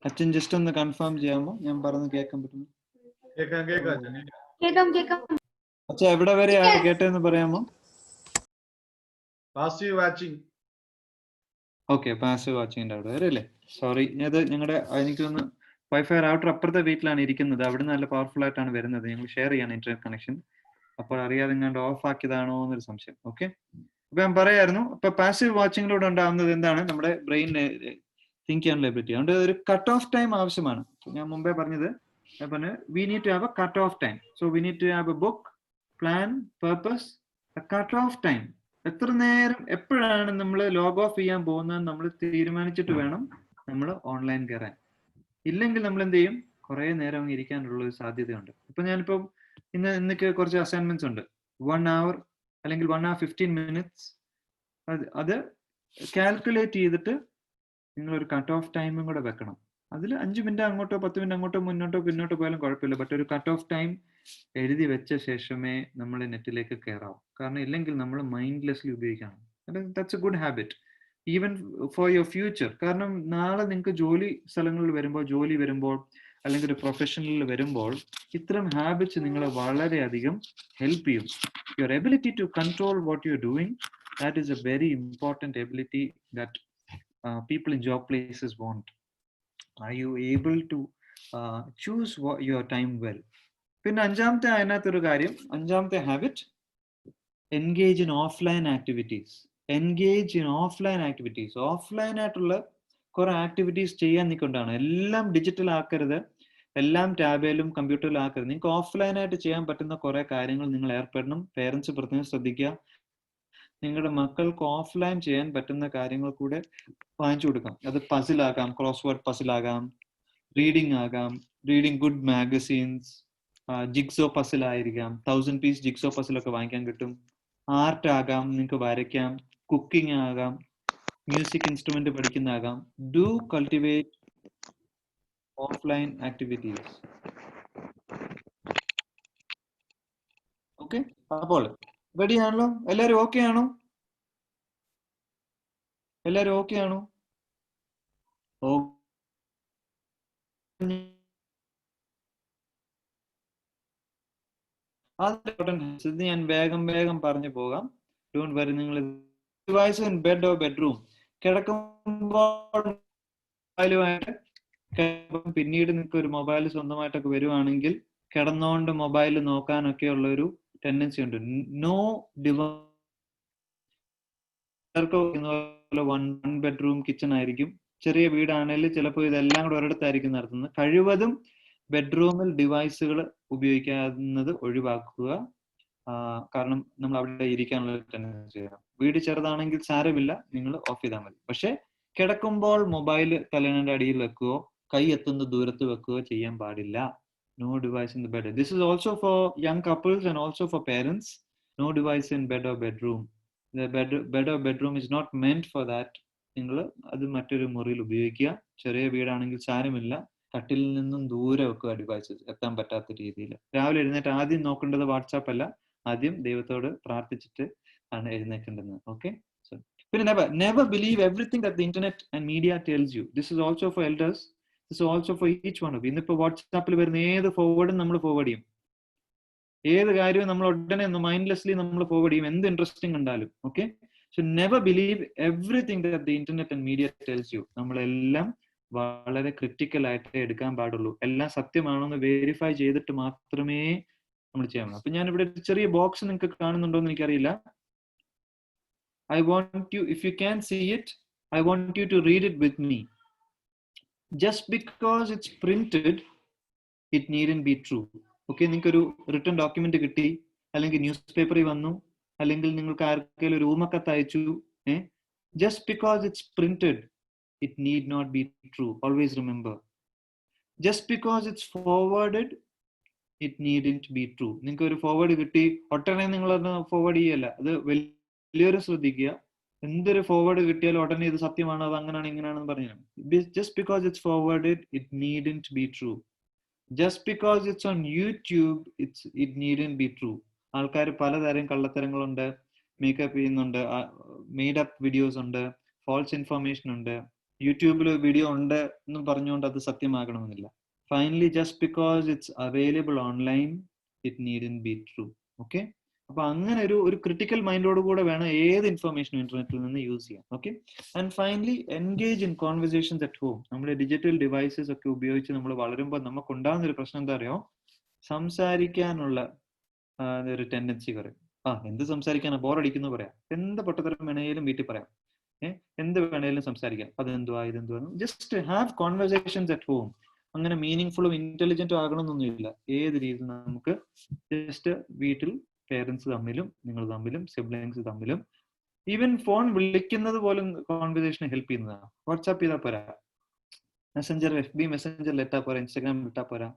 A: അച്ഛൻ ജസ്റ്റ് ഒന്ന് കൺഫേം ചെയ്യാമോ ഞാൻ പറഞ്ഞത് കേൾക്കാൻ പറ്റുന്നു? അച്ഛാ എവിടെ വരെയാണ് കേട്ടതെന്ന് പറയാമോ?
B: Passive watching.
A: ഓക്കെ, പാസീവ് വാച്ചിങ്ങിന്റെ അവിടെ വരെ അല്ലേ? സോറി, അത് ഞങ്ങളുടെ എനിക്കൊന്ന് വൈഫൈ റൗട്ടർ അപ്പുറത്തെ വീട്ടിലാണ് ഇരിക്കുന്നത്. അവിടെ നല്ല പവർഫുൾ ആയിട്ടാണ് വരുന്നത്. ഞങ്ങൾ ഷെയർ ചെയ്യാണ് ഇന്റർനെറ്റ് കണക്ഷൻ. അപ്പോൾ അറിയാതെ ഇങ്ങാണ്ട് ഓഫ് ആക്കിയതാണോ എന്നൊരു സംശയം. ഓക്കെ, അപ്പൊ ഞാൻ പറയായിരുന്നു, ഇപ്പൊ പാസീവ് വാച്ചിങ്ങിലൂടെ ഉണ്ടാകുന്നത് എന്താണ്? നമ്മുടെ ബ്രെയിൻ തിങ്ക് ചെയ്യാനുള്ള എബിലിറ്റി. അതുകൊണ്ട് ഒരു കട്ട് ഓഫ് ടൈം ആവശ്യമാണ്. ഞാൻ മുമ്പേ പറഞ്ഞത് we need to have a cut off time. So we need to have a book, plan, purpose, a cut off time. എത്ര നേരം എപ്പോഴാണ് നമ്മൾ ലോഗ് ഓഫ് ചെയ്യാൻ പോകുന്നത് നമ്മൾ തീരുമാനിച്ചിട്ട് വേണം നമ്മൾ ഓൺലൈൻ കയറാൻ. ഇല്ലെങ്കിൽ നമ്മൾ എന്ത് ചെയ്യും? കുറെ നേരം ഇരിക്കാനുള്ള ഒരു സാധ്യതയുണ്ട്. ഇപ്പൊ ഞാനിപ്പം ഇന്നൊക്കെ കുറച്ച് അസൈൻമെന്റ്സ് ഉണ്ട്. 1 hour അല്ലെങ്കിൽ 1 hour 15 minutes. അത് കാൽക്കുലേറ്റ് ചെയ്തിട്ട് നിങ്ങൾ ഒരു കട്ട് ഓഫ് ടൈമും കൂടെ വെക്കണം. അതിൽ 5 മിനിറ്റ് അങ്ങോട്ടോ 10 മിനിറ്റ് അങ്ങോട്ടോ മുന്നോട്ടോ പിന്നോട്ടോ പോയാലും കുഴപ്പമില്ല. ബട്ട് ഒരു കട്ട് ഓഫ് ടൈം എഴുതി വെച്ച ശേഷമേ നമ്മൾ നെറ്റിലേക്ക് കയറാവൂ. കാരണം ഇല്ലെങ്കിൽ നമ്മൾ മൈൻഡ്ലെസ്ലി ഉപയോഗിക്കണം. That's A good habit even for your future. കാരണം നാളെ നിങ്ങൾക്ക് ജോലി സ്ഥലങ്ങളിൽ വരുമ്പോൾ അല്ലെങ്കിൽ ഒരു പ്രൊഫഷനിൽ വരുമ്പോൾ ഇത്തരം ഹാബിറ്റ്സ് നിങ്ങളെ വളരെയധികം ഹെൽപ്പ് ചെയ്യും. Your ability to control what you are doing, that is a very important ability that people in job places want. Are you able to choose your time well? പിന്നെ അഞ്ചാമത്തെ അതിനകത്തൊരു കാര്യം, അഞ്ചാമത്തെ habit, engage in offline activities. Offline ആയിട്ടുള്ള കുറെ ആക്ടിവിറ്റീസ് ചെയ്യാൻ നിൽക്കൊണ്ടാണ്. എല്ലാം ഡിജിറ്റൽ ആക്കരുത്, എല്ലാം ടാബിലും കമ്പ്യൂട്ടറിലും ആക്കരുത്. നിങ്ങൾക്ക് ഓഫ്ലൈൻ ആയിട്ട് ചെയ്യാൻ പറ്റുന്ന കുറെ കാര്യങ്ങൾ നിങ്ങൾ ഏർപ്പെടണം. പേരൻസ് പ്രത്യേകം ശ്രദ്ധിക്കുക. നിങ്ങളുടെ മക്കൾക്ക് ഓഫ്ലൈൻ ചെയ്യാൻ പറ്റുന്ന കാര്യങ്ങൾ കൂടെ വാങ്ങിച്ചു കൊടുക്കാം. അത് പസിൽ ആകാം, ക്രോസ് വേർഡ് പസിൽ ആകാം, റീഡിംഗ് ആകാം, reading good magazines, jigsaw puzzle ആയിരിക്കാം. 1000 piece ജിഗ്സോ പസിലൊക്കെ വാങ്ങിക്കാൻ കിട്ടും. ആർട്ട് ആകാം, നിങ്ങൾക്ക് വരയ്ക്കാം. കുക്കിംഗ് ആകാം, മ്യൂസിക് ഇൻസ്ട്രുമെന്റ് പഠിക്കുന്നതാകാം. Do cultivate offline activities. Okay, അപ്പോൾ റെഡി ആണല്ലോ? എല്ലാവരും ഓക്കെ ആണോ? ഇത് ഞാൻ വേഗം പറഞ്ഞു പോകാം. Don't worry. നിങ്ങൾ device in bed or bedroom. കിടക്കുമ്പോൾ പിന്നീട് നിങ്ങൾക്ക് ഒരു മൊബൈൽ സ്വന്തമായിട്ടൊക്കെ വരുവാണെങ്കിൽ കിടന്നുകൊണ്ട് മൊബൈൽ നോക്കാനൊക്കെ ഉള്ള ഒരു ടെൻഡൻസി ഉണ്ട്. No device. One bedroom kitchen ആയിരിക്കും. ചെറിയ വീടാണെങ്കിൽ ചിലപ്പോൾ ഇതെല്ലാം കൂടെ ഒരിടത്തായിരിക്കും നടത്തുന്നത്. കഴിവതും ബെഡ്റൂമിൽ ഡിവൈസുകൾ ഉപയോഗിക്കുന്നത് ഒഴിവാക്കുക. കാരണം നമ്മൾ അവിടെ ഇരിക്കാനുള്ള ടെൻഡൻസി വരാം. വീട് ചെറുതാണെങ്കിൽ സാരമില്ല, നിങ്ങൾ ഓഫ് ചെയ്താൽ മതി. പക്ഷെ കിടക്കുമ്പോൾ മൊബൈൽ തലേണയുടെ അടിയിൽ വെക്കുകയോ കൈ എത്തുന്ന ദൂരത്ത് വെക്കുകയോ ചെയ്യാൻ പാടില്ല. No device in the bed. This is also for young couples and also for parents. No device in bed or bedroom. The bed or bedroom is not meant for that. നിങ്ങൾ അത് മറ്റൊരു മുറിയിൽ ഉപയോഗിക്കുക. ചെറിയ വീടാണെങ്കിൽ സാരമില്ല, കട്ടിലിൽ നിന്നും ദൂരെ വെക്കുക ഡിവൈസസ്, എത്താൻ പറ്റാത്ത രീതിയിൽ. രാവിലെ എഴുന്നേറ്റ് ആദ്യം നോക്കേണ്ടത് വാട്സാപ്പ് അല്ല, ആദ്യം ദൈവത്തോട് പ്രാർത്ഥിച്ചിട്ട് ആണ് എഴുന്നേക്കേണ്ടത്. ഓക്കെ. പിന്നെ never believe everything that the internet and media tells you. This is also for elders. This is also for each one of you. ഇന്നിപ്പോ വാട്സാപ്പിൽ വരുന്ന ഏത് ഫോർവേഡും നമ്മൾ ഫോർവേഡ് ചെയ്യും. ഏത് കാര്യവും നമ്മൾ ഉടനെ മൈൻഡ്ലെസ്ലി നമ്മൾ ഫോർവേഡ് ചെയ്യും, എന്ത് ഇൻട്രസ്റ്റിംഗ് ഉണ്ടാലും. Okay, so never believe everything that the internet and media tells you. നമ്മളെല്ലാം വളരെ ക്രിട്ടിക്കൽ ആയിട്ട് എടുക്കാൻ പാടുള്ളൂ. എല്ലാം സത്യമാണെന്ന് വെരിഫൈ ചെയ്തിട്ട് മാത്രമേ നമ്മൾ ചെയ്യാൻ. അപ്പൊ ഞാൻ ഇവിടെ ഒരു ചെറിയ ബോക്സ് നിങ്ങൾക്ക് കാണുന്നുണ്ടോ എന്ന് എനിക്കറിയില്ല. I want you, if you can see it, I want you to read it with me. Just because it's printed, it needn't be true. Okay, നിങ്ങൾക്ക് ഒരു റിട്ടേൺ ഡോക്യുമെന്റ് കിട്ടി, അല്ലെങ്കിൽ ന്യൂസ് പേപ്പറിൽ വന്നു, അല്ലെങ്കിൽ നിങ്ങൾക്ക് ആർക്കെങ്കിലും ഒരു ഊമക്കത്ത് അയച്ചു. Just because it's printed, it need not be true. Always remember. Just because it's forwarded, it needn't be true. നിങ്ങൾക്ക് ഒരു ഫോർവേഡ് കിട്ടി, ഒട്ടനെ നിങ്ങൾ ഫോർവേഡ് ചെയ്യല്ല. അത് വലിയൊരു ശ്രദ്ധിക്കുക. എന്തൊരു ഫോർവേഡ് കിട്ടിയാലും ഉടനെ ഇത് സത്യമാണ്, അത് അങ്ങനെയാണ് ഇങ്ങനെയാണെന്ന് പറഞ്ഞു. Just because it's forwarded, it needn't be true. Just because it's on YouTube, it needn't be true. ആൾക്കാർ പലതരം കള്ളത്തരങ്ങളുണ്ട്, മേക്കപ്പ് ചെയ്യുന്നുണ്ട്, മെയ്ഡ് അപ്പ് വീഡിയോസ് ഉണ്ട്, ഫാൾസ് ഇൻഫർമേഷൻ ഉണ്ട്. യൂട്യൂബിൽ വീഡിയോ ഉണ്ട് എന്ന് പറഞ്ഞുകൊണ്ട് അത് സത്യമാകണമെന്നില്ല. Finally, just because it's available online, it needn't be true. Okay, അപ്പൊ അങ്ങനെ ഒരു ക്രിട്ടിക്കൽ മൈൻഡോട് കൂടെ വേണം ഏത് ഇൻഫർമേഷനും ഇന്റർനെറ്റിൽ നിന്ന് യൂസ് ചെയ്യാൻ. Okay, and finally, engage in conversations at home. നമ്മുടെ ഡിജിറ്റൽ ഡിവൈസസ് ഒക്കെ ഉപയോഗിച്ച് നമ്മൾ വളരുമ്പോൾ നമുക്ക് ഉണ്ടാകുന്ന ഒരു പ്രശ്നം എന്താ അറിയോ? സംസാരിക്കാനുള്ള ഒരു ടെൻഡൻസി കുറയും. എന്ത് സംസാരിക്കാനാ, ബോറടിക്കുന്നു പറയാം, എന്ത് പൊട്ടത്തരം വേണേലും വീട്ടിൽ പറയാം, എന്ത് വേണേലും സംസാരിക്കാം, അതെന്തുവാ ഇതെന്തുവാ. Just have conversations at home. അങ്ങനെ മീനിങ് ഫുള്ളും ഇന്റലിജന്റും ആകണമെന്നൊന്നുമില്ല. ഏത് രീതിയിൽ നമുക്ക് ജസ്റ്റ് വീട്ടിൽ പേരൻസ് തമ്മിലും നിങ്ങൾ തമ്മിലും സിബ്ലിങ്സ് തമ്മിലും ഈവൻ ഫോൺ വിളിക്കുന്നത് പോലും കോൺവെർസേഷനെ ഹെൽപ്പ് ചെയ്യുന്നതാണ്. വാട്സാപ്പ് ചെയ്താൽ പോരാ, മെസ്സഞ്ചർ, FB മെസ്സഞ്ചറിൽ ഇട്ടാൽ പോരാ, ഇൻസ്റ്റാഗ്രാമിൽ ഇട്ടാൽ പോരാ.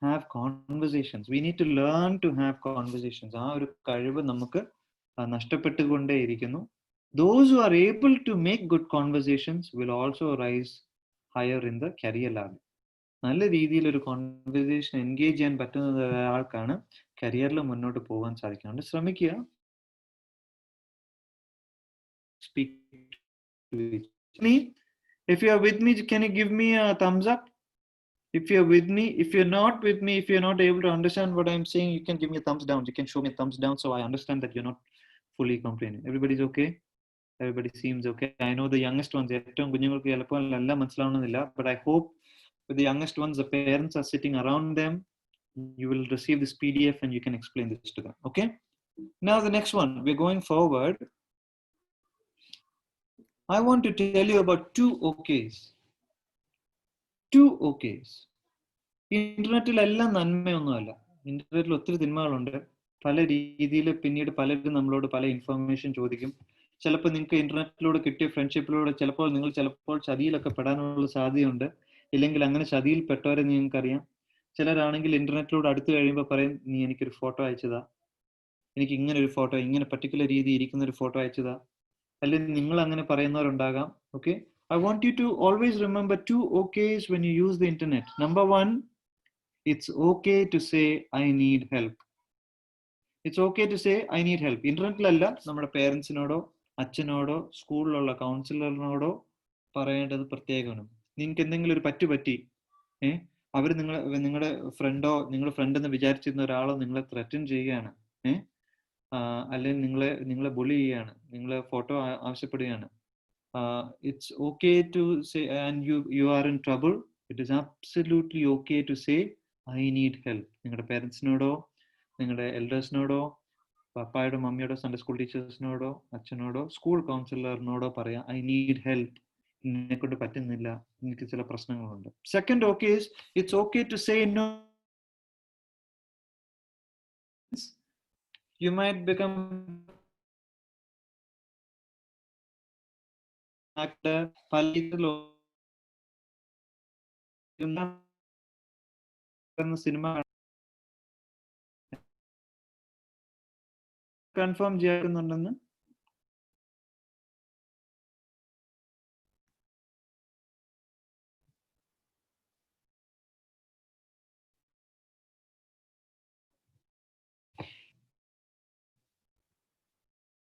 A: Have conversations. We need to learn to have conversations. ആ ഒരു കഴിവ് നമുക്ക് നഷ്ടപ്പെട്ടുകൊണ്ടേയിരിക്കുന്നു. Those who are able to make good conversations will also rise higher in the career ladder. നല്ല രീതിയിൽ ഒരു കോൺവെർസേഷൻ എൻഗേജ് ചെയ്യാൻ പറ്റുന്ന ഒരാൾക്കാണ് കരിയറിൽ മുന്നോട്ട് പോകാൻ സാധിക്കുന്നത്. ശ്രമിക്കുക. If you are with me, can you give me a thumbs up? If you're with me, if you're not with me, if you're not able to understand what I'm saying, you can give me a thumbs down. You can show me a thumbs down so I understand that you're not fully comprehending. Everybody's okay? Everybody seems okay. I know the youngest ones, ഏറ്റവും കുഞ്ഞുങ്ങൾക്ക് ചിലപ്പോൾ എല്ലാം മനസ്സിലാവണമെന്നില്ല, but I hope with the youngest ones, the parents are sitting around them. You will receive this PDF and you can explain this to them. Okay, now the next one, we're going forward. I want to tell you about two OKs. Two OKs. ഇന്റർനെറ്റിൽ എല്ലാം നന്മയൊന്നുമല്ല. ഇന്റർനെറ്റിൽ ഒത്തിരി തിന്മകളുണ്ട്. പല രീതിയിൽ പിന്നീട് പലരും നമ്മളോട് പല ഇൻഫർമേഷൻ ചോദിക്കും. ചിലപ്പോൾ നിങ്ങൾക്ക് ഇന്റർനെറ്റിലൂടെ കിട്ടിയ ഫ്രണ്ട്ഷിപ്പിലൂടെ ചിലപ്പോൾ ചതിയിലൊക്കെ പെടാനുള്ള സാധ്യതയുണ്ട്. ഇല്ലെങ്കിൽ അങ്ങനെ ചതിയിൽ പെട്ടവരെ നിങ്ങൾക്കറിയാം. ചിലരാണെങ്കിൽ ഇന്റർനെറ്റിലൂടെ അടുത്ത് കഴിയുമ്പോൾ പറയും, നീ എനിക്കൊരു ഫോട്ടോ അയച്ചതാ, എനിക്ക് ഇങ്ങനെ ഒരു ഫോട്ടോ, ഇങ്ങനെ പർട്ടിക്കുലർ രീതി ഇരിക്കുന്ന ഒരു ഫോട്ടോ അയച്ചതാ. അല്ലെങ്കിൽ നിങ്ങൾ അങ്ങനെ പറയുന്നവരുണ്ടാകാം. Okay, I want you to always remember two OKs when you use the internet. Number one, it's okay to say I need help. It's okay to say I need help. ഇന്റർനെറ്റിലല്ല, നമ്മുടെ പേരൻസിനോടോ അച്ഛനോടോ സ്കൂളിലുള്ള കൗൺസിലറിനോടോ പറയേണ്ടത് പ്രത്യേകമാണ്. നിങ്ങൾക്ക് എന്തെങ്കിലും ഒരു പറ്റി അവർ നിങ്ങളുടെ ഫ്രണ്ടോ നിങ്ങളുടെ ഫ്രണ്ട് എന്ന് വിചാരിച്ചിരുന്ന ഒരാളോ നിങ്ങളെ ത്രെറ്റൻ ചെയ്യുകയാണ്, അല്ലെങ്കിൽ നിങ്ങളെ ബുളി ചെയ്യുകയാണ്, നിങ്ങളെ ഫോട്ടോ ആവശ്യപ്പെടുകയാണ്. It's okay to say, and you are in trouble. It is absolutely okay to say I need help. നിങ്ങളുടെ പേരൻസിനോടോ നിങ്ങളുടെ എൽഡേഴ്സിനോടോ പപ്പായോടോ മമ്മിയോടോ സൺഡേ സ്കൂൾ ടീച്ചേഴ്സിനോടോ അച്ഛനോടോ സ്കൂൾ കൗൺസിലറിനോടോ പറയാം, ഐ നീഡ് ഹെൽപ്പ്, എന്നെ കൊണ്ട് പറ്റുന്നില്ല, എനിക്ക് ചില പ്രശ്നങ്ങളുണ്ട്. Second okay is it's okay to say no. You might become actor, cinema confirm ചെയ്യുന്നുണ്ടെന്ന്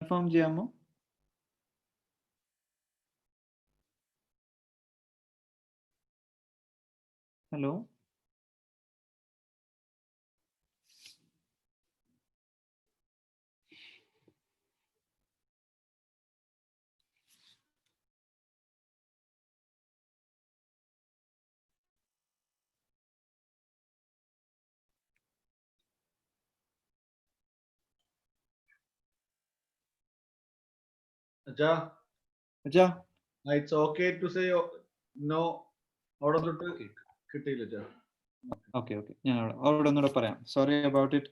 A: കൺഫേം ചെയ്യാമോ? Hello,
B: Acha,
A: Acha?
B: it's okay to say no. Out of the kittiilla, Acha.
A: Okay okay ഞാൻ അവിടെ ഒന്നുകൂടെ പറയാം. Sorry about it.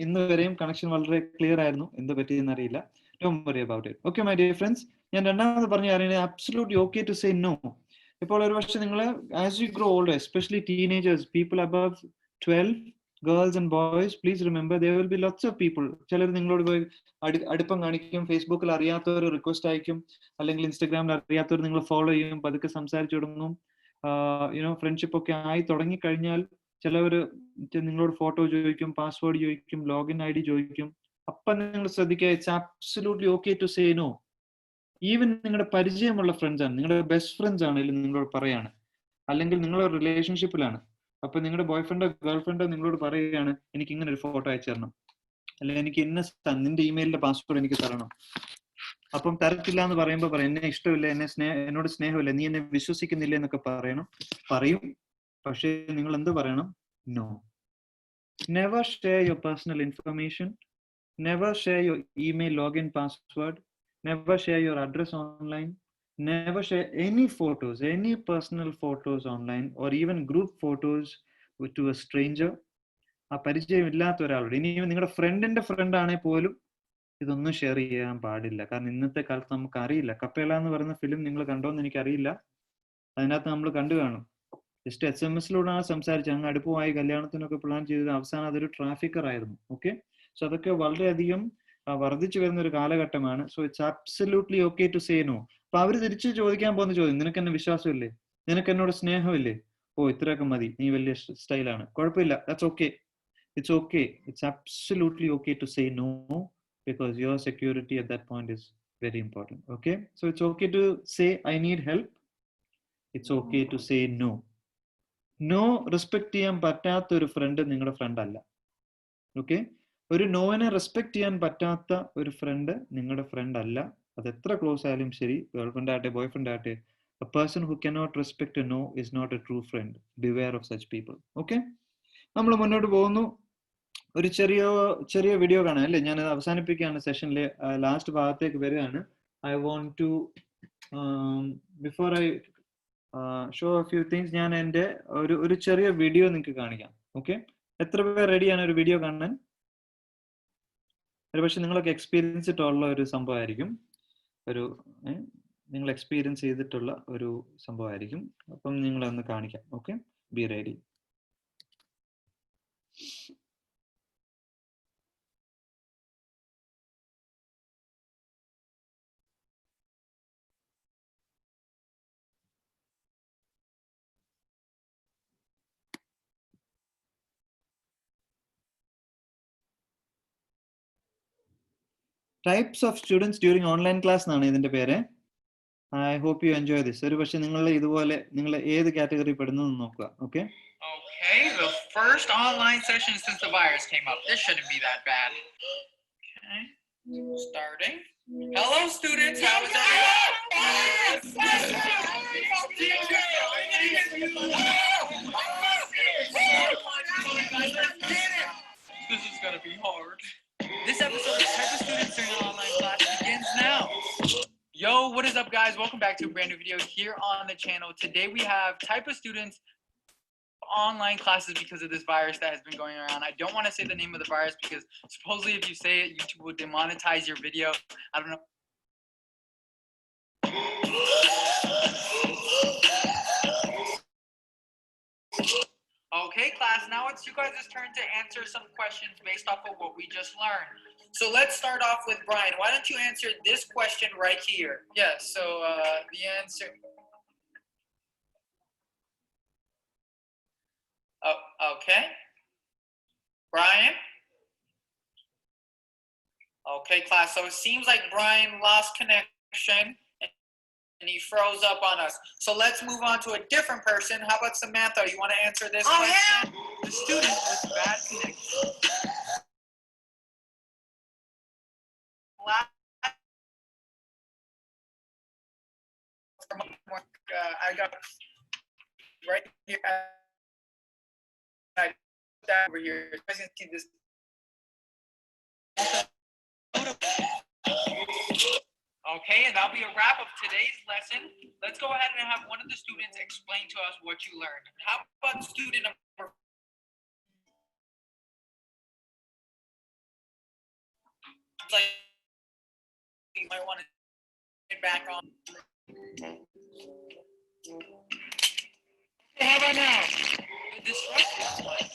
A: ഇന്ന് വരെയും കണക്ഷൻ വളരെ ക്ലിയർ ആയിരുന്നു. എന്ത് പറ്റിയെന്ന് അറിയില്ല. Don't worry about it. Okay my dear friends, ഞാൻ രണ്ടാമത് പറഞ്ഞ കാര്യം absolutely okay to say no. ഇപ്പോൾ ഒരു പക്ഷേ നിങ്ങൾ as you grow older, especially teenagers, people above 12, girls and boys, please remember there will be lots of people. ചിലർ നിങ്ങളോട് പോയി അടുപ്പം കാണിക്കും, ഫേസ്ബുക്കിൽ അറിയാത്തവർ റിക്വസ്റ്റ് അയക്കും, അല്ലെങ്കിൽ ഇൻസ്റ്റഗ്രാമിൽ അറിയാത്തവർ നിങ്ങൾ ഫോളോ ചെയ്യും, പതുക്കെ സംസാരിച്ചു തുടങ്ങും. ഫ്രണ്ട്ഷിപ്പ് ഒക്കെ ആയി തുടങ്ങിക്കഴിഞ്ഞാൽ ചിലവർ നിങ്ങളോട് ഫോട്ടോ ചോദിക്കും, പാസ്വേഡ് ചോദിക്കും, ലോഗിൻ ID ചോദിക്കും. അപ്പം നിങ്ങൾ ശ്രദ്ധിക്കുക, it's absolutely okay to say no. Even നിങ്ങളുടെ പരിചയമുള്ള ഫ്രണ്ട്സ് ആണ്, നിങ്ങളുടെ ബെസ്റ്റ് ഫ്രണ്ട്സ് ആണെങ്കിലും നിങ്ങളോട് പറയാണ്, അല്ലെങ്കിൽ നിങ്ങളൊരു റിലേഷൻഷിപ്പിലാണ്, അപ്പൊ നിങ്ങളുടെ ബോയ് ഫ്രണ്ടോ ഗേൾ ഫ്രണ്ടോ നിങ്ങളോട് പറയുകയാണ്, എനിക്ക് ഇങ്ങനെ ഒരു ഫോട്ടോ അയച്ചു തരണം, അല്ലെങ്കിൽ എനിക്ക് നിന്റെ ഇമെയിലിന്റെ പാസ്വേഡ് എനിക്ക് തരണം. അപ്പം തരത്തില്ല എന്ന് പറയുമ്പോൾ പറയും, എന്നെ ഇഷ്ടമില്ല, എന്നോട് സ്നേഹമില്ല, നീ എന്നെ വിശ്വസിക്കുന്നില്ല എന്നൊക്കെ പറയും. പക്ഷേ നിങ്ങൾ എന്ത് പറയണം? No. Never share your personal information, never share your email login password, never share your address online, never share any photos, any personal photos online, or even group photos to a stranger. ആ പരിചയമില്ലാത്ത ഒരാളോട്, ഇനി നിങ്ങളുടെ ഫ്രണ്ടിന്റെ ഫ്രണ്ട് ആണെങ്കിൽ പോലും ഇതൊന്നും ഷെയർ ചെയ്യാൻ പാടില്ല. കാരണം ഇന്നത്തെ കാലത്ത് നമുക്ക് അറിയില്ല. കപ്പേള എന്ന് പറയുന്ന ഫിലിം നിങ്ങൾ കണ്ടോന്ന് എനിക്കറിയില്ല, അതിനകത്ത് നമ്മൾ കണ്ടു കാണും. ജസ്റ്റ് SMS-ലൂടെയാണ് സംസാരിച്ചത്, അങ്ങ് അടുപ്പമായി കല്യാണത്തിനൊക്കെ പ്ലാൻ ചെയ്തത്, അവസാനം അതൊരു ട്രാഫിക്കർ ആയിരുന്നു. ഓക്കെ, സോ അതൊക്കെ വളരെയധികം വർദ്ധിച്ചു വരുന്ന ഒരു കാലഘട്ടമാണ്. So it's absolutely okay to say no. അപ്പൊ അവര് തിരിച്ചു ചോദിക്കാൻ പോകുന്ന ചോദ്യം, നിനക്ക് എന്നെ വിശ്വാസമില്ലേ, നിനക്ക് എന്നോട് സ്നേഹമില്ലേ, ഓ ഇത്രയൊക്കെ മതി, നീ വലിയ സ്റ്റൈലാണ്, കുഴപ്പമില്ല, that's okay, it's okay, it's absolutely okay to say no, because your security at that point is very important. Okay, so it's okay to say I need help, it's okay to say no. No respect ചെയ്യാൻ പറ്റാത്ത ഒരു ഫ്രണ്ട് നിങ്ങളുടെ ഫ്രണ്ട് അല്ല. ഓക്കെ, ഒരു നോവിനെ റെസ്പെക്ട് ചെയ്യാൻ പറ്റാത്ത ഒരു ഫ്രണ്ട് നിങ്ങളുടെ ഫ്രണ്ട് അല്ല. അത് എത്ര ക്ലോസ് ആയാലും ശരി, ഗേൾ ഫ്രണ്ട് ആകട്ടെ, ബോയ് ഫ്രണ്ട് ആകട്ടെ, a person who cannot respect a no is not a true friend. Beware of such people. Okay, നമ്മൾ മുന്നോട്ട് പോകുന്നു. ഒരു ചെറിയ വീഡിയോ കാണാം അല്ലേ, ഞാൻ അവസാനിപ്പിക്കുകയാണ് സെഷനിലെ ലാസ്റ്റ് ഭാഗത്തേക്ക് വരികയാണ്. I want to before I show a few things, ഞാൻ എൻ്റെ ഒരു ചെറിയ വീഡിയോ നിങ്ങൾക്ക് കാണിക്കാം. ഓക്കെ, എത്ര പേർ റെഡിയാണ് ഒരു വീഡിയോ കാണാൻ? ഒരു പക്ഷെ നിങ്ങളൊക്കെ എക്സ്പീരിയൻസ് ചെയ്തിട്ടുള്ള ഒരു സംഭവമായിരിക്കും, നിങ്ങൾ എക്സ്പീരിയൻസ് ചെയ്തിട്ടുള്ള ഒരു സംഭവമായിരിക്കും. അപ്പം നിങ്ങളൊന്ന് കാണിക്കാം. Okay, be ready. Types of students during online class എന്നാണ് ഇതിന്റെ പേര്. I hope you enjoy this. ഒരു പക്ഷെ നിങ്ങൾ ഇതുപോലെ നിങ്ങൾ ഏത് കാറ്റഗറി പെടുന്നു നോക്കുക. Okay,
C: Okay, the first online session since the virus came up. This shouldn't be that bad. Okay, starting. Hello, students. How is This is gonna be hard. This episode of Type of Students during an online class begins now. Yo, what is up, guys? Welcome back to a brand new video here on the channel. Today we have Type of Students online classes because of this virus that has been going around. I don't want to say the name of the virus because supposedly if you say it, YouTube will demonetize your video. I don't know. Okay, class, now it's you guys' turn to answer some questions based off of what we just learned. So let's start off with Brian. Why don't you answer this question right here?
D: Yes, so the answer...
C: Oh, okay. Brian? Okay, class, so it seems like Brian lost connection and he froze up on us. So let's move on to a different person. How about Samantha? You want to answer this question?
D: Yeah.
C: The student with bad connection.
D: I got right here. Over here. You guys can see this.
C: Okay, and that'll be a wrap of today's lesson. Let's go ahead and have one of the students explain to us what you learned. How about student number? Like, you might want to get back on. Hey, how about now? The disruptive one.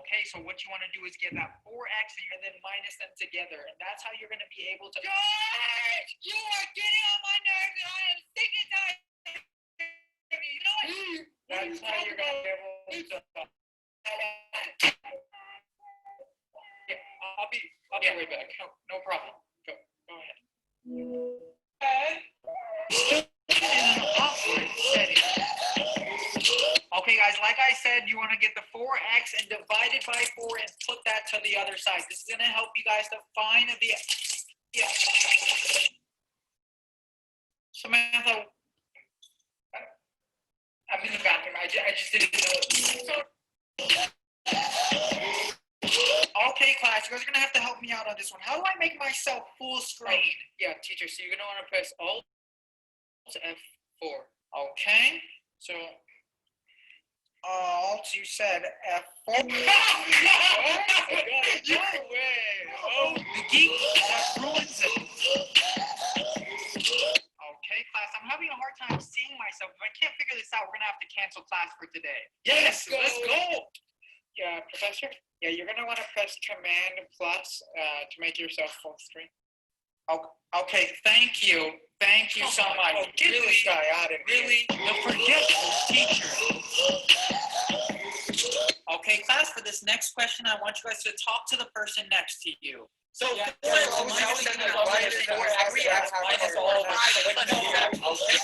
C: Okay, so what you want to do is get that 4x and then minus them together, and that's how you're going to be able to. George, you are getting on my nerves, and I am sick and tired. You know what? That's how you're going to be able to. Yeah, I'll be right back. No problem. Go ahead. Okay, guys, like I said, you want to get the 4x and divide it by 4 and put that to the other side. This is going to help you guys to find the. Yeah. Samantha, I'm in the bathroom. I just didn't know. Okay, class, you guys are going to have to help me out on this one. How do I make myself full screen? Yeah, teacher, so you're going to want to press Alt F4. Okay, so Alt, you said F4. Oh, no way. Oh, the geek that ruins it. Okay, class, I'm having a hard time seeing myself. If I can't figure this out, we're going to have to cancel class for today. Yes, let's go. Yeah, Professor? Yeah, you're going to want to press Command plus to make yourself full screen. Okay, thank you. Thank you so much. Get this guy out of here. Really? The forgetful teacher. Okay, class, for this next question, I want you guys to talk to the person next to you. So, okay,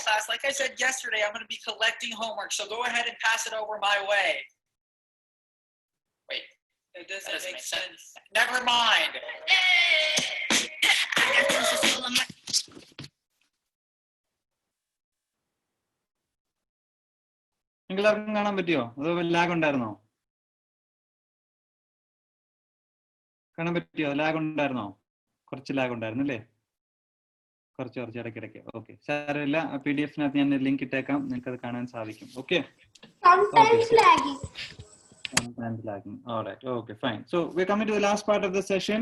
C: class, like I said yesterday, I'm going to be collecting homework, so go ahead and pass it over my way. Wait, it doesn't make sense. Never mind.
A: എല്ലാവർക്കും കാണാൻ പറ്റിയോ? അതോ ലാഗ് ഉണ്ടായിരുന്നോ? കാണാൻ പറ്റിയോ? ലാഗ് ഉണ്ടായിരുന്നോ? കുറച്ച് ലാഗ് ഉണ്ടായിരുന്നു അല്ലേ? കുറച്ച് ഇടയ്ക്കിടയ്ക്ക്. ഓക്കെ, സാരമില്ല. PDF-നകത്ത് ഞാൻ ലിങ്ക് ഇട്ടേക്കാം, നിങ്ങൾക്ക് അത് കാണാൻ സാധിക്കും. Okay. Sometimes lagging. All right. Okay, fine. So we're coming to the last part of the session,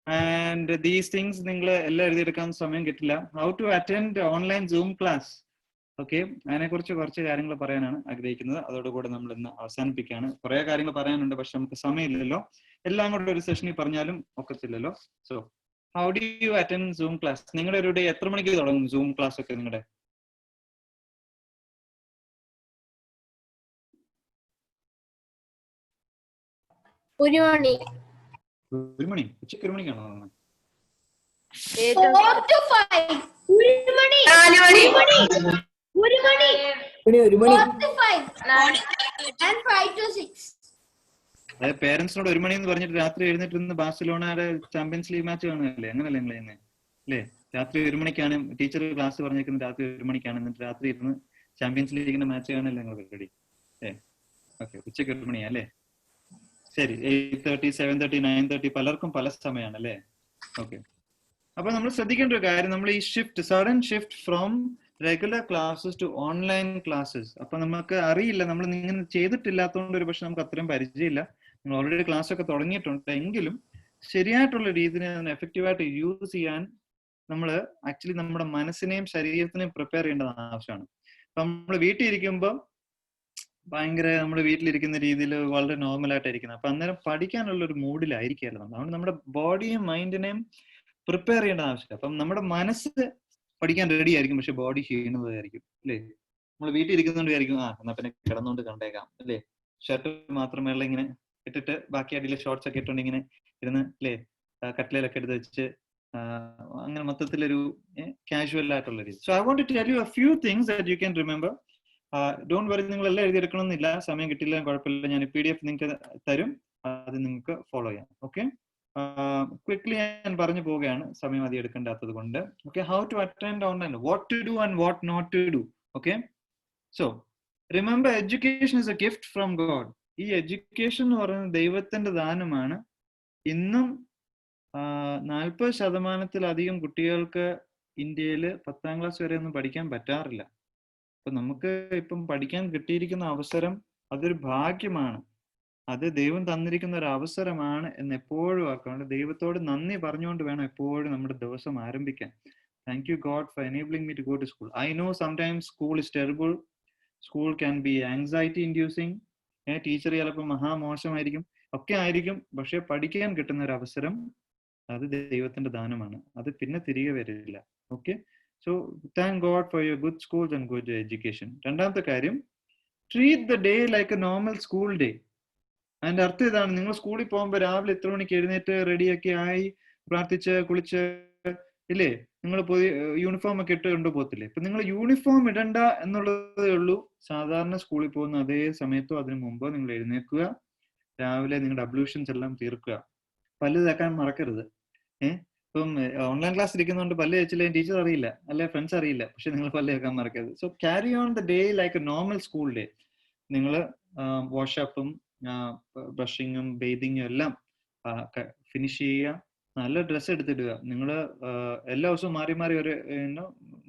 A: and these things നിങ്ങൾ എല്ലാം എഴുതിയെടുക്കാൻ സമയം കിട്ടില്ല. How to attend online Zoom class. Okay, അതിനെക്കുറിച്ച് കുറച്ച് കാര്യങ്ങൾ പറയാനാണ് ആഗ്രഹിക്കുന്നത്. അതോടുകൂടെ നമ്മൾ ഇന്ന് അവസാനിപ്പിക്കുകയാണ്. കുറെ കാര്യങ്ങൾ പറയാനുണ്ട്, പക്ഷെ നമുക്ക് സമയമില്ലല്ലോ. എല്ലാം കൂടെ ഒരു സെഷനിൽ പറഞ്ഞാലും ഒക്കത്തില്ലല്ലോ. So how do you attend Zoom class? നിങ്ങളുടെ ഒരു ഡേ എത്ര മണിക്ക് തുടങ്ങും Zoom ക്ലാസ് ഒക്കെ നിങ്ങളുടെ?
E: 1 മണി.
A: 1 മണി? ഉച്ചയ്ക്ക് 1 മണിക്കാണോ തുടങ്ങുന്നത്?
E: 4 to 5. 1 money. 4 money. 1 money. 4 to 5. And 5 to 6.
A: അതായത് പേരൻസിനോട് 1 മണി എന്ന് പറഞ്ഞിട്ട് രാത്രി എഴുന്നേറ്റ് ബാഴ്സലോണയുടെ ചാമ്പ്യൻസ് ലീഗ് മാച്ച് കാണുകയല്ലേ? അങ്ങനല്ലേ നിങ്ങൾ ചെയ്യുന്നത് അല്ലേ? രാത്രി 1 മണിക്കാണ് ടീച്ചർ ക്ലാസ് പറഞ്ഞേക്കുന്നത്, രാത്രി 1 മണിക്കാണ്. എന്നിട്ട് രാത്രി ഇരുന്ന് ചാമ്പ്യൻസ് ലീഗിന്റെ മാച്ച് കാണല്ലേ നിങ്ങൾ പരിപാടി? ഓക്കെ, ഉച്ചയ്ക്ക് 1 മണിയാ അല്ലേ? ശരി. 8:30, 7:30, 9:30 പലർക്കും പല സമയമാണ് അല്ലേ? ഓക്കെ, അപ്പൊ നമ്മൾ ശ്രദ്ധിക്കേണ്ട ഒരു കാര്യം, നമ്മൾ ഈ sudden shift from regular classes to online classes. അപ്പൊ നമുക്ക് അറിയില്ല, നമ്മൾ ഇങ്ങനെ ചെയ്തിട്ടില്ലാത്തതുകൊണ്ട് ഒരു പക്ഷെ നമുക്ക് അത്രയും പരിചയമില്ല. നിങ്ങൾ ഓൾറെഡി ക്ലാസ് ഒക്കെ തുടങ്ങിയിട്ടുണ്ട്, എങ്കിലും ശരിയായിട്ടുള്ള രീതിയിൽ എഫക്റ്റീവായിട്ട് യൂസ് ചെയ്യാൻ നമ്മൾ ആക്ച്വലി നമ്മുടെ മനസ്സിനെയും ശരീരത്തിനെയും പ്രിപ്പയർ ചെയ്യേണ്ടത് ആവശ്യമാണ്. അപ്പൊ നമ്മൾ വീട്ടിൽ ഇരിക്കുമ്പോൾ ഭയങ്കര നമ്മൾ വീട്ടിലിരിക്കുന്ന രീതിയിൽ വളരെ നോർമലായിട്ട് ഇരിക്കുന്നത്. അപ്പൊ അന്നേരം പഠിക്കാനുള്ള ഒരു മൂഡിലായിരിക്കുകയല്ലോ നമ്മൾ. അതുകൊണ്ട് നമ്മുടെ ബോഡിയും മൈൻഡിനെയും പ്രിപ്പയർ ചെയ്യേണ്ട ആവശ്യമില്ല. അപ്പം നമ്മുടെ മനസ്സ് പഠിക്കാൻ റെഡി ആയിരിക്കും, പക്ഷെ ബോഡി ചെയ്യുന്നതായിരിക്കും അല്ലേ? നമ്മൾ വീട്ടിൽ ഇരിക്കുന്നുണ്ട് വിചാരിക്കും, എന്നാ പിന്നെ കിടന്നുകൊണ്ട് കണ്ടേക്കാം അല്ലേ? ഷർട്ട് മാത്രം വെള്ളം ഇങ്ങനെ ഇട്ടിട്ട് ബാക്കി അടിയിൽ ഷോർട്സ് ഒക്കെ ഇട്ടുകൊണ്ട് ഇങ്ങനെ ഇരുന്ന് അല്ലേ, കട്ടിലൊക്കെ എടുത്ത് വെച്ച് അങ്ങനെ മൊത്തത്തിലൊരു കാഷ്വൽ ആയിട്ടുള്ള രീതി. So I want to tell you a few things that you can remember. Don't worry, നിങ്ങൾ എല്ലാം എഴുതിയെടുക്കണമെന്നില്ല, സമയം കിട്ടില്ല കുഴപ്പമില്ല. ഞാൻ PDF നിങ്ങൾക്ക് തരും, അത് നിങ്ങൾക്ക് ഫോളോ ചെയ്യാം. ഓക്കെ, ക്വിക്ലി ഞാൻ പറഞ്ഞു പോവുകയാണ്, സമയം അധികം എടുക്കേണ്ടാത്തത് കൊണ്ട്. Okay, how to attend online, what to do and what not to do. Okay, so remember, education is a gift from God. ഈ എഡ്യൂക്കേഷൻ എന്ന് പറയുന്നത് ദൈവത്തിന്റെ ദാനമാണ്. ഇന്നും 40% കുട്ടികൾക്ക് ഇന്ത്യയിൽ 10ാം ക്ലാസ് വരെ ഒന്നും പഠിക്കാൻ പറ്റാറില്ല. അപ്പൊ നമുക്ക് ഇപ്പം പഠിക്കാൻ കിട്ടിയിരിക്കുന്ന അവസരം അതൊരു ഭാഗ്യമാണ്. അത് ദൈവം തന്നിരിക്കുന്ന ഒരു അവസരമാണ് എന്ന് എപ്പോഴും ഓർക്കണം. ദൈവത്തോട് നന്ദി പറഞ്ഞുകൊണ്ട് വേണം എപ്പോഴും നമ്മുടെ ദിവസം ആരംഭിക്കാൻ. Thank you God for enabling me to go to school. I know sometimes school is terrible. School can be anxiety inducing. Teacher ചിലപ്പോൾ മഹാമോശമായിരിക്കും, ഒക്കെ ആയിരിക്കും. പക്ഷെ പഠിക്കാൻ കിട്ടുന്ന ഒരു അവസരം അത് ദൈവത്തിന്റെ ദാനമാണ്. അത് പിന്നെ തിരികെ വരില്ല. Okay, so thank God for your good schools and good education. രണ്ടാമത്തെ കാര്യം, treat the day like A normal school day. അതിന്റെ അർത്ഥം ഇതാണ്, നിങ്ങൾ സ്കൂളിൽ പോകുമ്പോൾ രാവിലെ എത്ര മണിക്ക് എഴുന്നേറ്റ് റെഡിയൊക്കെ ആയി പ്രാർത്ഥിച്ച് കുളിച്ച് ഇല്ലേ, നിങ്ങൾ പോയി യൂണിഫോം ഒക്കെ ഇട്ട് കൊണ്ടുപോകത്തില്ലേ? ഇപ്പൊ നിങ്ങൾ യൂണിഫോം ഇടണ്ട എന്നുള്ളതേ ഉള്ളൂ. സാധാരണ സ്കൂളിൽ പോകുന്ന അതേ സമയത്തോ അതിനു മുമ്പോ നിങ്ങൾ എഴുന്നേൽക്കുക, രാവിലെ നിങ്ങളുടെ അബ്ലൂഷൻസ് എല്ലാം തീർക്കുക, പല്ല് തേക്കാൻ മറക്കരുത്. ഇപ്പം ഓൺലൈൻ ക്ലാസ് ഇരിക്കുന്നതുകൊണ്ട് പല്ല് തേച്ചില്ലേ ടീച്ചർ അറിയില്ല, അല്ലെ ഫ്രണ്ട്സ് അറിയില്ല, പക്ഷെ നിങ്ങൾ പല്ല് തേക്കാൻ മറക്കരുത്. So carry on the day like A normal school day. നിങ്ങൾ വാഷപ്പും ബ്രഷിങ്ങും ബേതിങ്ങും എല്ലാം ഫിനിഷ് ചെയ്യുക, നല്ല ഡ്രസ്സ് എടുത്തിടുക. നിങ്ങൾ എല്ലാ ദിവസവും മാറി മാറി ഒരു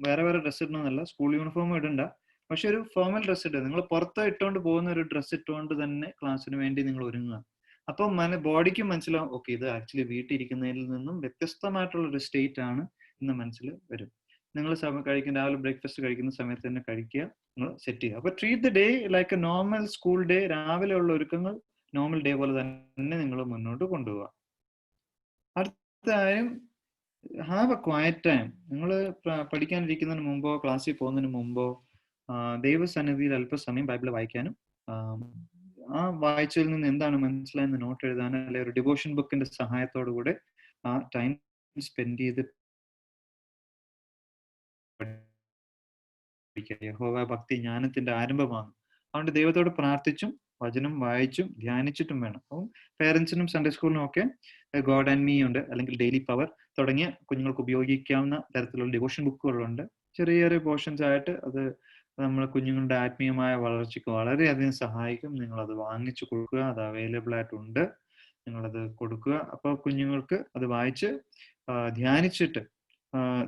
A: വേറെ വേറെ ഡ്രസ്സ് ഇടണമെന്നല്ല, സ്കൂൾ യൂണിഫോം ഇടണ്ട, പക്ഷെ ഒരു ഫോർമൽ ഡ്രസ്സ് ഇടുക. നിങ്ങൾ പുറത്ത് ഇട്ടുകൊണ്ട് പോകുന്ന ഒരു ഡ്രസ്സ് ഇട്ടുകൊണ്ട് തന്നെ ക്ലാസ്സിന് വേണ്ടി നിങ്ങൾ ഒരുങ്ങുക. അപ്പം ബോഡിക്ക് മനസ്സിലാവും, ഓക്കെ ഇത് ആക്ച്വലി വീട്ടിലിരിക്കുന്നതിൽ നിന്നും വ്യത്യസ്തമായിട്ടുള്ള ഒരു സ്റ്റേറ്റ് ആണ് എന്ന് മനസ്സിൽ വരും. നിങ്ങൾ കഴിക്കുന്ന രാവിലെ ബ്രേക്ക്ഫാസ്റ്റ് കഴിക്കുന്ന സമയത്ത് തന്നെ കഴിക്കുക, നിങ്ങൾ സെറ്റ് ചെയ്യുക. അപ്പൊ treat the day like A normal school day. രാവിലെ ഉള്ള ഒരുക്കങ്ങൾ നോർമൽ ഡേ പോലെ തന്നെ നിങ്ങൾ മുന്നോട്ട് കൊണ്ടുപോവുക. അടുത്ത കാര്യം, ഹാവ് എ ക്വയറ്റ് ടൈം. നിങ്ങൾ പഠിക്കാനിരിക്കുന്നതിന് മുമ്പോ ക്ലാസ്സിൽ പോകുന്നതിന് മുമ്പോ ദൈവസന്നിധിയിൽ അല്പസമയം ബൈബിൾ വായിക്കാനും ആ വായിച്ചതിൽ നിന്ന് എന്താണ് മനസ്സിലായെന്ന് നോട്ട് എഴുതാനും, അല്ലെ ഒരു ഡിവോഷൻ ബുക്കിന്റെ സഹായത്തോടു കൂടെ ആ ടൈം സ്പെൻഡ് ചെയ്ത് യഹോവ ഭക്തി ജ്ഞാനത്തിന്റെ ആരംഭമാണ്. അതുകൊണ്ട് ദൈവത്തോട് പ്രാർത്ഥിച്ചും വചനം വായിച്ചും ധ്യാനിച്ചിട്ടും വേണം. അപ്പം പേരൻസിനും സൺഡേ സ്കൂളിനും ഒക്കെ ഗോഡ് ആൻഡ് മീ ഉണ്ട്, അല്ലെങ്കിൽ ഡെയിലി പവർ തുടങ്ങിയ കുഞ്ഞുങ്ങൾക്ക് ഉപയോഗിക്കാവുന്ന തരത്തിലുള്ള ഡിവോഷൻ ബുക്കുകളുണ്ട്. ചെറിയ ചെറിയ പോർഷൻസ് ആയിട്ട് അത് നമ്മൾ കുഞ്ഞുങ്ങളുടെ ആത്മീയമായ വളർച്ചയ്ക്ക് വളരെയധികം സഹായിക്കും. നിങ്ങളത് വാങ്ങിച്ചു കൊടുക്കുക, അത് അവൈലബിൾ ആയിട്ടുണ്ട്, നിങ്ങളത് കൊടുക്കുക. അപ്പോൾ കുഞ്ഞുങ്ങൾക്ക് അത് വായിച്ച് ധ്യാനിച്ചിട്ട്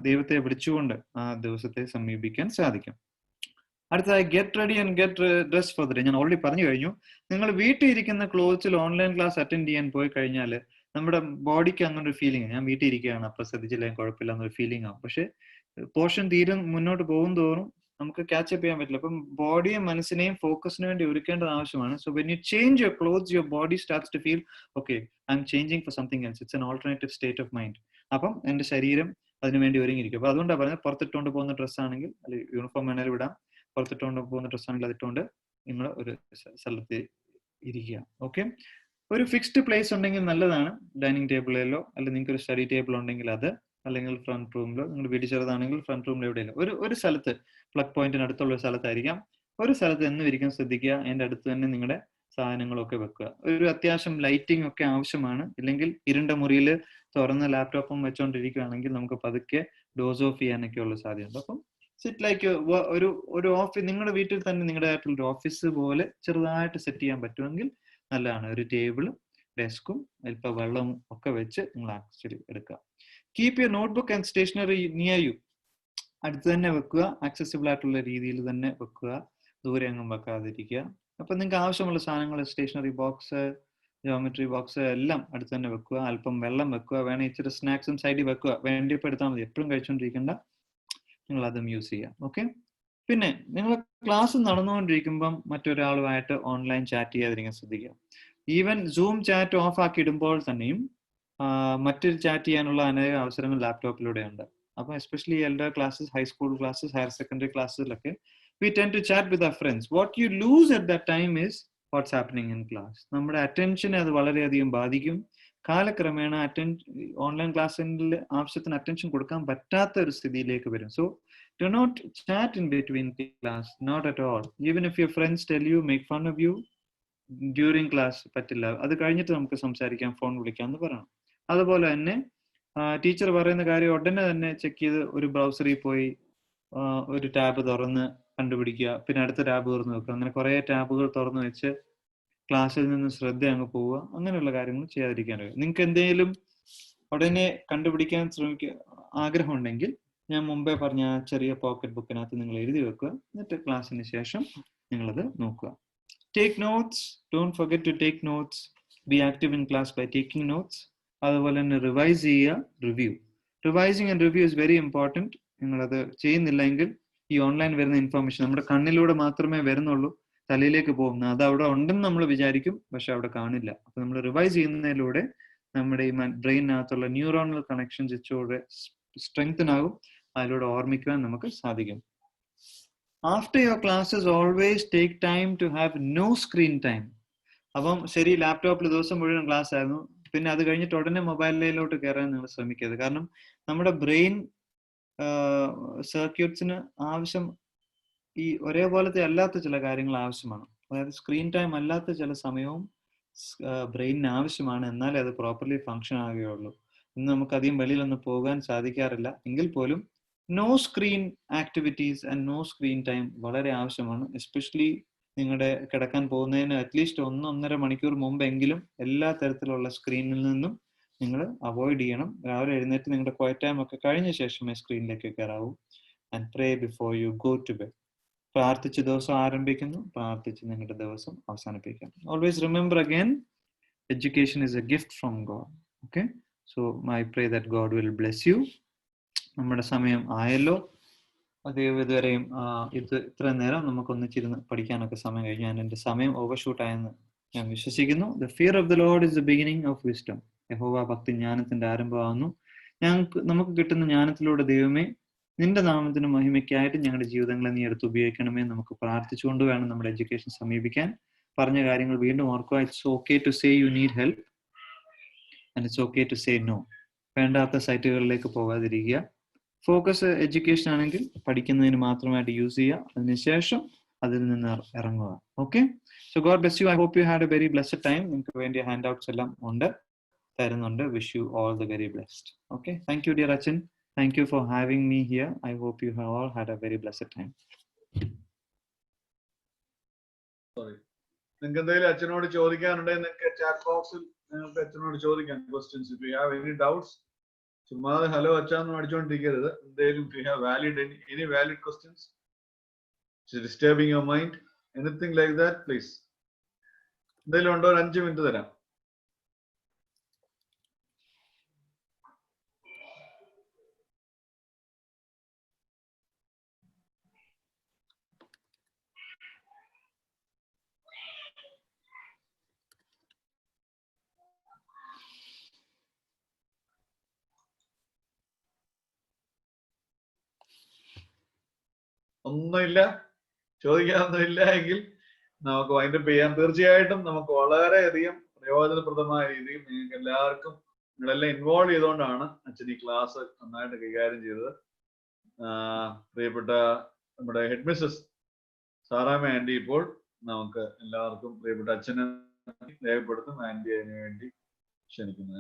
A: ദൈവത്തെ വിളിച്ചുകൊണ്ട് ആ ദിവസത്തെ സമീപിക്കാൻ സാധിക്കും. അടുത്തതായി, get ready and get dress for the day. ഞാൻ ഓൾറെഡി പറഞ്ഞു കഴിഞ്ഞു. നിങ്ങൾ വീട്ടിൽ ഇരിക്കുന്ന ക്ലോത്ത്സിൽ ഓൺലൈൻ ക്ലാസ് അറ്റൻഡ് ചെയ്യാൻ പോയി കഴിഞ്ഞാൽ നമ്മുടെ ബോഡിക്ക് അങ്ങനെ ഒരു ഫീലിംഗ്, ഞാൻ വീട്ടിൽ ഇരിക്കുകയാണ് അപ്പൊ ശ്രദ്ധിച്ചില്ലെങ്കിൽ കുഴപ്പമില്ല എന്നൊരു ഫീലിംഗ് ആവും. പക്ഷെ പോർഷൻ തീരും മുന്നോട്ട് പോകും തോറും നമുക്ക് ക്യാച്ചപ്പ് ചെയ്യാൻ പറ്റില്ല. അപ്പം ബോഡിയും മനസ്സിനെയും ഫോക്കസിന് വേണ്ടി ഒരുക്കേണ്ടത് ആവശ്യമാണ്. So when you change your clothes, your body starts to feel okay, I am changing for something else. It's an alternative state of mind. അപ്പം എന്റെ ശരീരം അതിനുവേണ്ടി ഒരുങ്ങിയിരിക്കും. അപ്പൊ അതുകൊണ്ടാണ് പറയുന്നത്, പുറത്തിട്ടുകൊണ്ട് പോകുന്ന ഡ്രസ്സ് ആണെങ്കിൽ അല്ലെങ്കിൽ യൂണിഫോം വേണേലും ഇടാം, പുറത്തിട്ടുകൊണ്ട് പോകുന്ന ഡ്രസ്സ് ആണെങ്കിൽ അതിട്ടുകൊണ്ട് നിങ്ങൾ ഒരു സ്ഥലത്ത് ഇരിക്കുക. ഓക്കെ, ഒരു ഫിക്സ്ഡ് പ്ലേസ് ഉണ്ടെങ്കിൽ നല്ലതാണ്. ഡൈനിങ് ടേബിളിലോ അല്ലെങ്കിൽ നിങ്ങൾക്ക് ഒരു സ്റ്റഡി ടേബിൾ ഉണ്ടെങ്കിൽ അത്, അല്ലെങ്കിൽ ഫ്രണ്ട് റൂമിലോ, നിങ്ങൾ വീട്ടിൽ ചെറുതാണെങ്കിൽ ഫ്രണ്ട് റൂമിലോ എവിടെയല്ലോ ഒരു സ്ഥലത്ത്, പ്ലഗ് പോയിന്റിന് അടുത്തുള്ള ഒരു സ്ഥലത്തായിരിക്കാം. ഒരു സ്ഥലത്ത് എന്ന് ഇരിക്കാൻ ശ്രദ്ധിക്കുക. അതിന്റെ അടുത്ത് തന്നെ നിങ്ങളുടെ സാധനങ്ങളൊക്കെ വെക്കുക. ഒരു അത്യാവശ്യം ലൈറ്റിംഗ് ഒക്കെ ആവശ്യമാണ്. ഇല്ലെങ്കിൽ ഇരുണ്ട മുറിയിൽ തുറന്ന ലാപ്ടോപ്പും വെച്ചോണ്ടിരിക്കുകയാണെങ്കിൽ നമുക്ക് പതുക്കെ ഡോസ് ഓഫ് ചെയ്യാനൊക്കെ ഉള്ള സാധ്യതയുണ്ട്. അപ്പം സിറ്റ് ലൈക്ക് ഒരു ഓഫീസ്, നിങ്ങളുടെ വീട്ടിൽ തന്നെ നിങ്ങളുടേതായിട്ടുള്ള ഒരു ഓഫീസ് പോലെ ചെറുതായിട്ട് സെറ്റ് ചെയ്യാൻ പറ്റുമെങ്കിൽ നല്ലതാണ്. ഒരു ടേബിളും ഡെസ്കും അല്പം വെള്ളവും ഒക്കെ വെച്ച് നിങ്ങൾ ആക്ച്വലി എടുക്കുക. Keep your notebook and stationery near you. അടുത്ത് തന്നെ വെക്കുക, ആക്സസിബിൾ ആയിട്ടുള്ള രീതിയിൽ തന്നെ വെക്കുക, ദൂരെ എങ്ങും വെക്കാതിരിക്കുക. അപ്പൊ നിങ്ങൾക്ക് ആവശ്യമുള്ള സാധനങ്ങൾ, സ്റ്റേഷനറി ബോക്സ്, ജോമെട്രി ബോക്സ് എല്ലാം അടുത്ത് തന്നെ വെക്കുക. അല്പം വെള്ളം വെക്കുക, വേണേൽ ഇച്ചിരി സ്നാക്സും സൈഡിൽ വെക്കുക. വേണ്ടിയപ്പോൾ എടുത്താൽ മതി, എപ്പോഴും കഴിച്ചുകൊണ്ടിരിക്കേണ്ട, നിങ്ങൾ അതും യൂസ് ചെയ്യാം. ഓക്കെ, പിന്നെ നിങ്ങൾ ക്ലാസ് നടന്നുകൊണ്ടിരിക്കുമ്പം മറ്റൊരാളുമായിട്ട് ഓൺലൈൻ ചാറ്റ് ചെയ്യാതിരിക്കാൻ ശ്രദ്ധിക്കുക. ഈവൻ സൂം ചാറ്റ് ഓഫ് ആക്കി ഇടുമ്പോൾ തന്നെയും മറ്റൊരു ചാറ്റ് ചെയ്യാനുള്ള അനേക അവസരങ്ങൾ ലാപ്ടോപ്പിലൂടെ ഉണ്ട്. അപ്പം especially elder classes, high school classes, higher secondary ക്ലാസ്സിലൊക്കെ we tend to chat with our friends. What you lose at that time is what's happening in class. നമ്മുടെ അറ്റൻഷനെ അത് വളരെയധികം ബാധിക്കും. കാലക്രമേണ ഓൺലൈൻ ക്ലാസ്സിൽ ആവശ്യത്തിന് അറ്റൻഷൻ കൊടുക്കാൻ പറ്റാത്ത ഒരു സ്ഥിതിയിലേക്ക് വരും. So do not chat in between class, not at all. Even if your friends tell you, make fun of you during class, പറ്റില്ല. അത് കഴിഞ്ഞിട്ട് നമുക്ക് സംസാരിക്കാം, ഫോൺ വിളിക്കാമെന്ന് പറയണം. അതുപോലെ തന്നെ ടീച്ചർ പറയുന്ന കാര്യം ഉടനെ തന്നെ ചെക്ക് ചെയ്ത് ഒരു ബ്രൗസറിൽ പോയി ഒരു ടാബ് തുറന്ന് കണ്ടുപിടിക്കുക, പിന്നെ അടുത്ത ടാബ് തുറന്ന് വെക്കുക. അങ്ങനെ കുറെ ടാബുകൾ തുറന്നു വെച്ച് ക്ലാസ്സിൽ നിന്ന് ശ്രദ്ധ അങ്ങ് പോവുക. അങ്ങനെയുള്ള കാര്യങ്ങൾ ചെയ്യാതിരിക്കാൻ കഴിയും. നിങ്ങൾക്ക് എന്തെങ്കിലും ഉടനെ കണ്ടുപിടിക്കാൻ ആഗ്രഹമുണ്ടെങ്കിൽ ഞാൻ മുമ്പേ പറഞ്ഞ ആ ചെറിയ പോക്കറ്റ് ബുക്കിനകത്ത് നിങ്ങൾ എഴുതി വെക്കുക. എന്നിട്ട് ക്ലാസ്സിന് ശേഷം നിങ്ങളത് നോക്കുക. Take notes, don't forget to take notes. Be active in class by taking notes. അതുപോലെ തന്നെ റിവൈസ് ചെയ്യുക, review. Revising and review is very important. നിങ്ങളത് ചെയ്യുന്നില്ലെങ്കിൽ ഈ ഓൺലൈൻ വരുന്ന ഇൻഫർമേഷൻ നമ്മുടെ കണ്ണിലൂടെ മാത്രമേ വരുന്നുള്ളൂ, തലയിലേക്ക് പോകുന്നു. അത് അവിടെ ഉണ്ടെന്ന് നമ്മൾ വിചാരിക്കും, പക്ഷെ അവിടെ കാണില്ല. അപ്പൊ നമ്മൾ റിവൈസ് ചെയ്യുന്നതിലൂടെ നമ്മുടെ ഈ ബ്രെയിനകത്തുള്ള ന്യൂറോണൽ കണക്ഷൻസ് ഇച്ചിലൂടെ സ്ട്രെങ്തൻ ആകും. അതിലൂടെ ഓർമ്മിക്കുവാൻ നമുക്ക് സാധിക്കും. After your classes always take time to have no screen time. അപ്പം ശരി, ലാപ്ടോപ്പിൽ ദിവസം മുഴുവൻ ക്ലാസ് ആയിരുന്നു, പിന്നെ അത് കഴിഞ്ഞിട്ട് ഉടനെ മൊബൈലിലോട്ട് കയറാൻ നിങ്ങൾ ശ്രമിക്കരുത്. കാരണം നമ്മുടെ ബ്രെയിൻ സർക്യൂട്ട്സിന് ആവശ്യം ഈ ഒരേപോലത്തെ അല്ലാത്ത ചില കാര്യങ്ങൾ ആവശ്യമാണ്. അതായത് സ്ക്രീൻ ടൈം അല്ലാത്ത ചില സമയവും ബ്രെയിനിന് ആവശ്യമാണ്, എന്നാലേ അത് പ്രോപ്പർലി ഫങ്ഷൻ ആകുകയുള്ളൂ. ഇന്ന് നമുക്ക് അധികം വെളിയിലൊന്നും പോകാൻ സാധിക്കാറില്ല. എങ്കിൽ പോലും no screen activities and no screen time വളരെ ആവശ്യമാണ്. എസ്പെഷ്യലി നിങ്ങളുടെ കിടക്കാൻ പോകുന്നതിന് അറ്റ്ലീസ്റ്റ് 1-1.5 മണിക്കൂർ മുമ്പെങ്കിലും എല്ലാ തരത്തിലുള്ള സ്ക്രീനിൽ നിന്നും നിങ്ങൾ അവോയ്ഡ് ചെയ്യണം. രാവിലെ എഴുന്നേറ്റ് നിങ്ങളുടെ ക്വയറ്റ് ടൈം ഒക്കെ കഴിഞ്ഞ ശേഷമേ സ്ക്രീനിലേക്ക് കയറാവൂ. And pray before you go to bed. പ്രാർത്ഥിച്ച് ദിവസം ആരംഭിക്കുന്നു, പ്രാർത്ഥിച്ച് നിങ്ങളുടെ ദിവസം അവസാനിപ്പിക്കാം. Always remember again, education is a gift from God. Okay, so I pray that God will bless you. നമ്മുടെ സമയം ആയല്ലോ. ദൈവം ഇതുവരെയും ഇത്ര നേരം നമുക്ക് ഒന്നിച്ചിരുന്ന് പഠിക്കാനൊക്കെ സമയം കഴിഞ്ഞു. ഞാൻ എൻ്റെ സമയം ഓവർഷൂട്ട് ആയെന്ന് ഞാൻ വിശ്വസിക്കുന്നു. The fear of the Lord is the beginning of wisdom. യഹോവ ഭക്തി ജ്ഞാനത്തിന്റെ ആരംഭമാകുന്നു. നമുക്ക് കിട്ടുന്ന ജ്ഞാനത്തിലൂടെ ദൈവമേ, നിന്റെ നാമത്തിന് മഹിമയ്ക്കായിട്ട് ഞങ്ങളുടെ ജീവിതങ്ങളെ നീ എടുത്ത് ഉപയോഗിക്കണമേ. നമുക്ക് പ്രാർത്ഥിച്ചുകൊണ്ട് വേണം നമ്മുടെ എഡ്യൂക്കേഷൻ സമീപിക്കാൻ. പറഞ്ഞ കാര്യങ്ങൾ വീണ്ടും ഓർക്കുക. It's okay to say you need help and it's okay to say no. വേണ്ടാത്ത സൈറ്റുകളിലേക്ക് പോകാതിരിക്കുക. ഫോക്കസ് എഡ്യൂക്കേഷൻ ആണെങ്കിൽ പഠിക്കുന്നതിന് മാത്രമായിട്ട് യൂസ് ചെയ്യുക. അതിനുശേഷം അതിൽ നിന്ന് ഇറങ്ങുക. Okay, so God bless you. I hope you had a very blessed time. നിങ്ങൾക്ക് വേണ്ടിയ ഹാൻഡ് ഔട്ട്സ് എല്ലാം തരുന്നുണ്ട്. Wish you all the very blessed. Okay, thank you dear അച്ഛൻ. Thank you for having me here. I hope you have all had a very blessed time.
B: Sorry. നിങ്ങൾക്ക് എന്തെങ്കിലും അച്ഛനോട് ചോദിക്കാനുണ്ടെങ്കിൽ നിങ്ങൾക്ക് ചാറ്റ് ബോക്സിൽ നിങ്ങൾക്ക് അച്ഛനോട് ചോദിക്കാം questions. If you have any doubts, ചുമ്മാതെ ഹലോ അച്ഛാന്ന് അടിച്ചുകൊണ്ടിരിക്കരുത്. എന്തെങ്കിലും if you have valid any valid questions disturbing your mind, anything like that, please. എന്തെങ്കിലും ഉണ്ടോ? ഒരു 5 മിനിറ്റ് തരാം. ഒന്നുമില്ല, ചോദിക്കാനൊന്നുമില്ല എങ്കിൽ നമുക്ക് വൈൻഡപ്പ് ചെയ്യാം. തീർച്ചയായിട്ടും നമുക്ക് വളരെയധികം പ്രയോജനപ്രദമായ രീതിയിൽ നിങ്ങൾക്ക് എല്ലാവർക്കും നിങ്ങളെല്ലാം ഇൻവോൾവ് ചെയ്തുകൊണ്ടാണ് അച്ഛൻ ഈ ക്ലാസ് നന്നായിട്ട് കൈകാര്യം ചെയ്തത്. പ്രിയപ്പെട്ട നമ്മുടെ ഹെഡ് മിസ്സസ് സാറാമ്മ ആൻറ്റി ഇപ്പോൾ നമുക്ക് എല്ലാവർക്കും പ്രിയപ്പെട്ട അച്ഛനെ രേഖപ്പെടുത്തും. ആൻറ്റി അതിനു വേണ്ടി ക്ഷണിക്കുന്നു.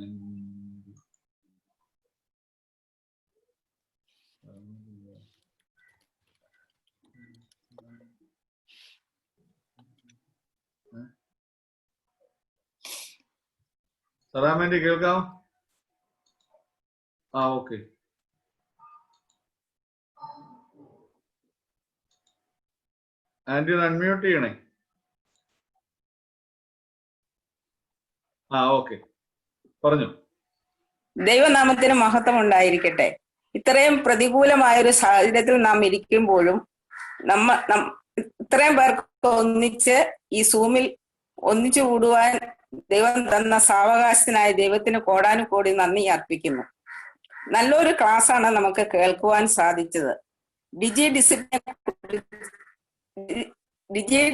B: സാറാമ്മ കേൾക്കാം? ഓക്കെ. ആന്റി അൺമ്യൂട്ട് ചെയ്യണേ. ഓക്കെ, പറഞ്ഞു.
F: ദൈവനാമത്തിന് മഹത്വം ഉണ്ടായിരിക്കട്ടെ. ഇത്രയും പ്രതികൂലമായൊരു സാഹചര്യത്തിൽ നാം ഇരിക്കുമ്പോഴും ഇത്രയും പേർക്ക് ഒന്നിച്ച് ഈ സൂമിൽ ഒന്നിച്ചു കൂടുവാൻ ദൈവം തന്ന സാവകാശത്തിനായി ദൈവത്തിന് കോടാനുകോടി നന്ദി അർപ്പിക്കുന്നു. നല്ലൊരു ക്ലാസ്സാണ് നമുക്ക് കേൾക്കുവാൻ സാധിച്ചത്. ഡിജി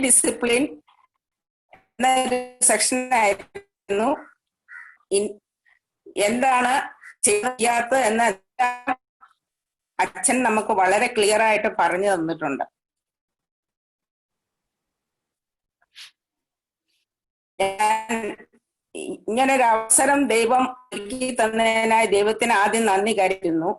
F: ഡിസിപ്ലിൻ എന്നൊരു സെക്ഷനായിരുന്നു. എന്താണ് ചെയ്യാത്തത് എന്ന് അച്ഛൻ നമുക്ക് വളരെ ക്ലിയർ ആയിട്ട് പറഞ്ഞു തന്നിട്ടുണ്ട്. ഇങ്ങനൊരു അവസരം ദൈവം ഒരുക്കി തന്നതിനായി ദൈവത്തിന് ആദ്യം നന്ദി കരുതുന്നു.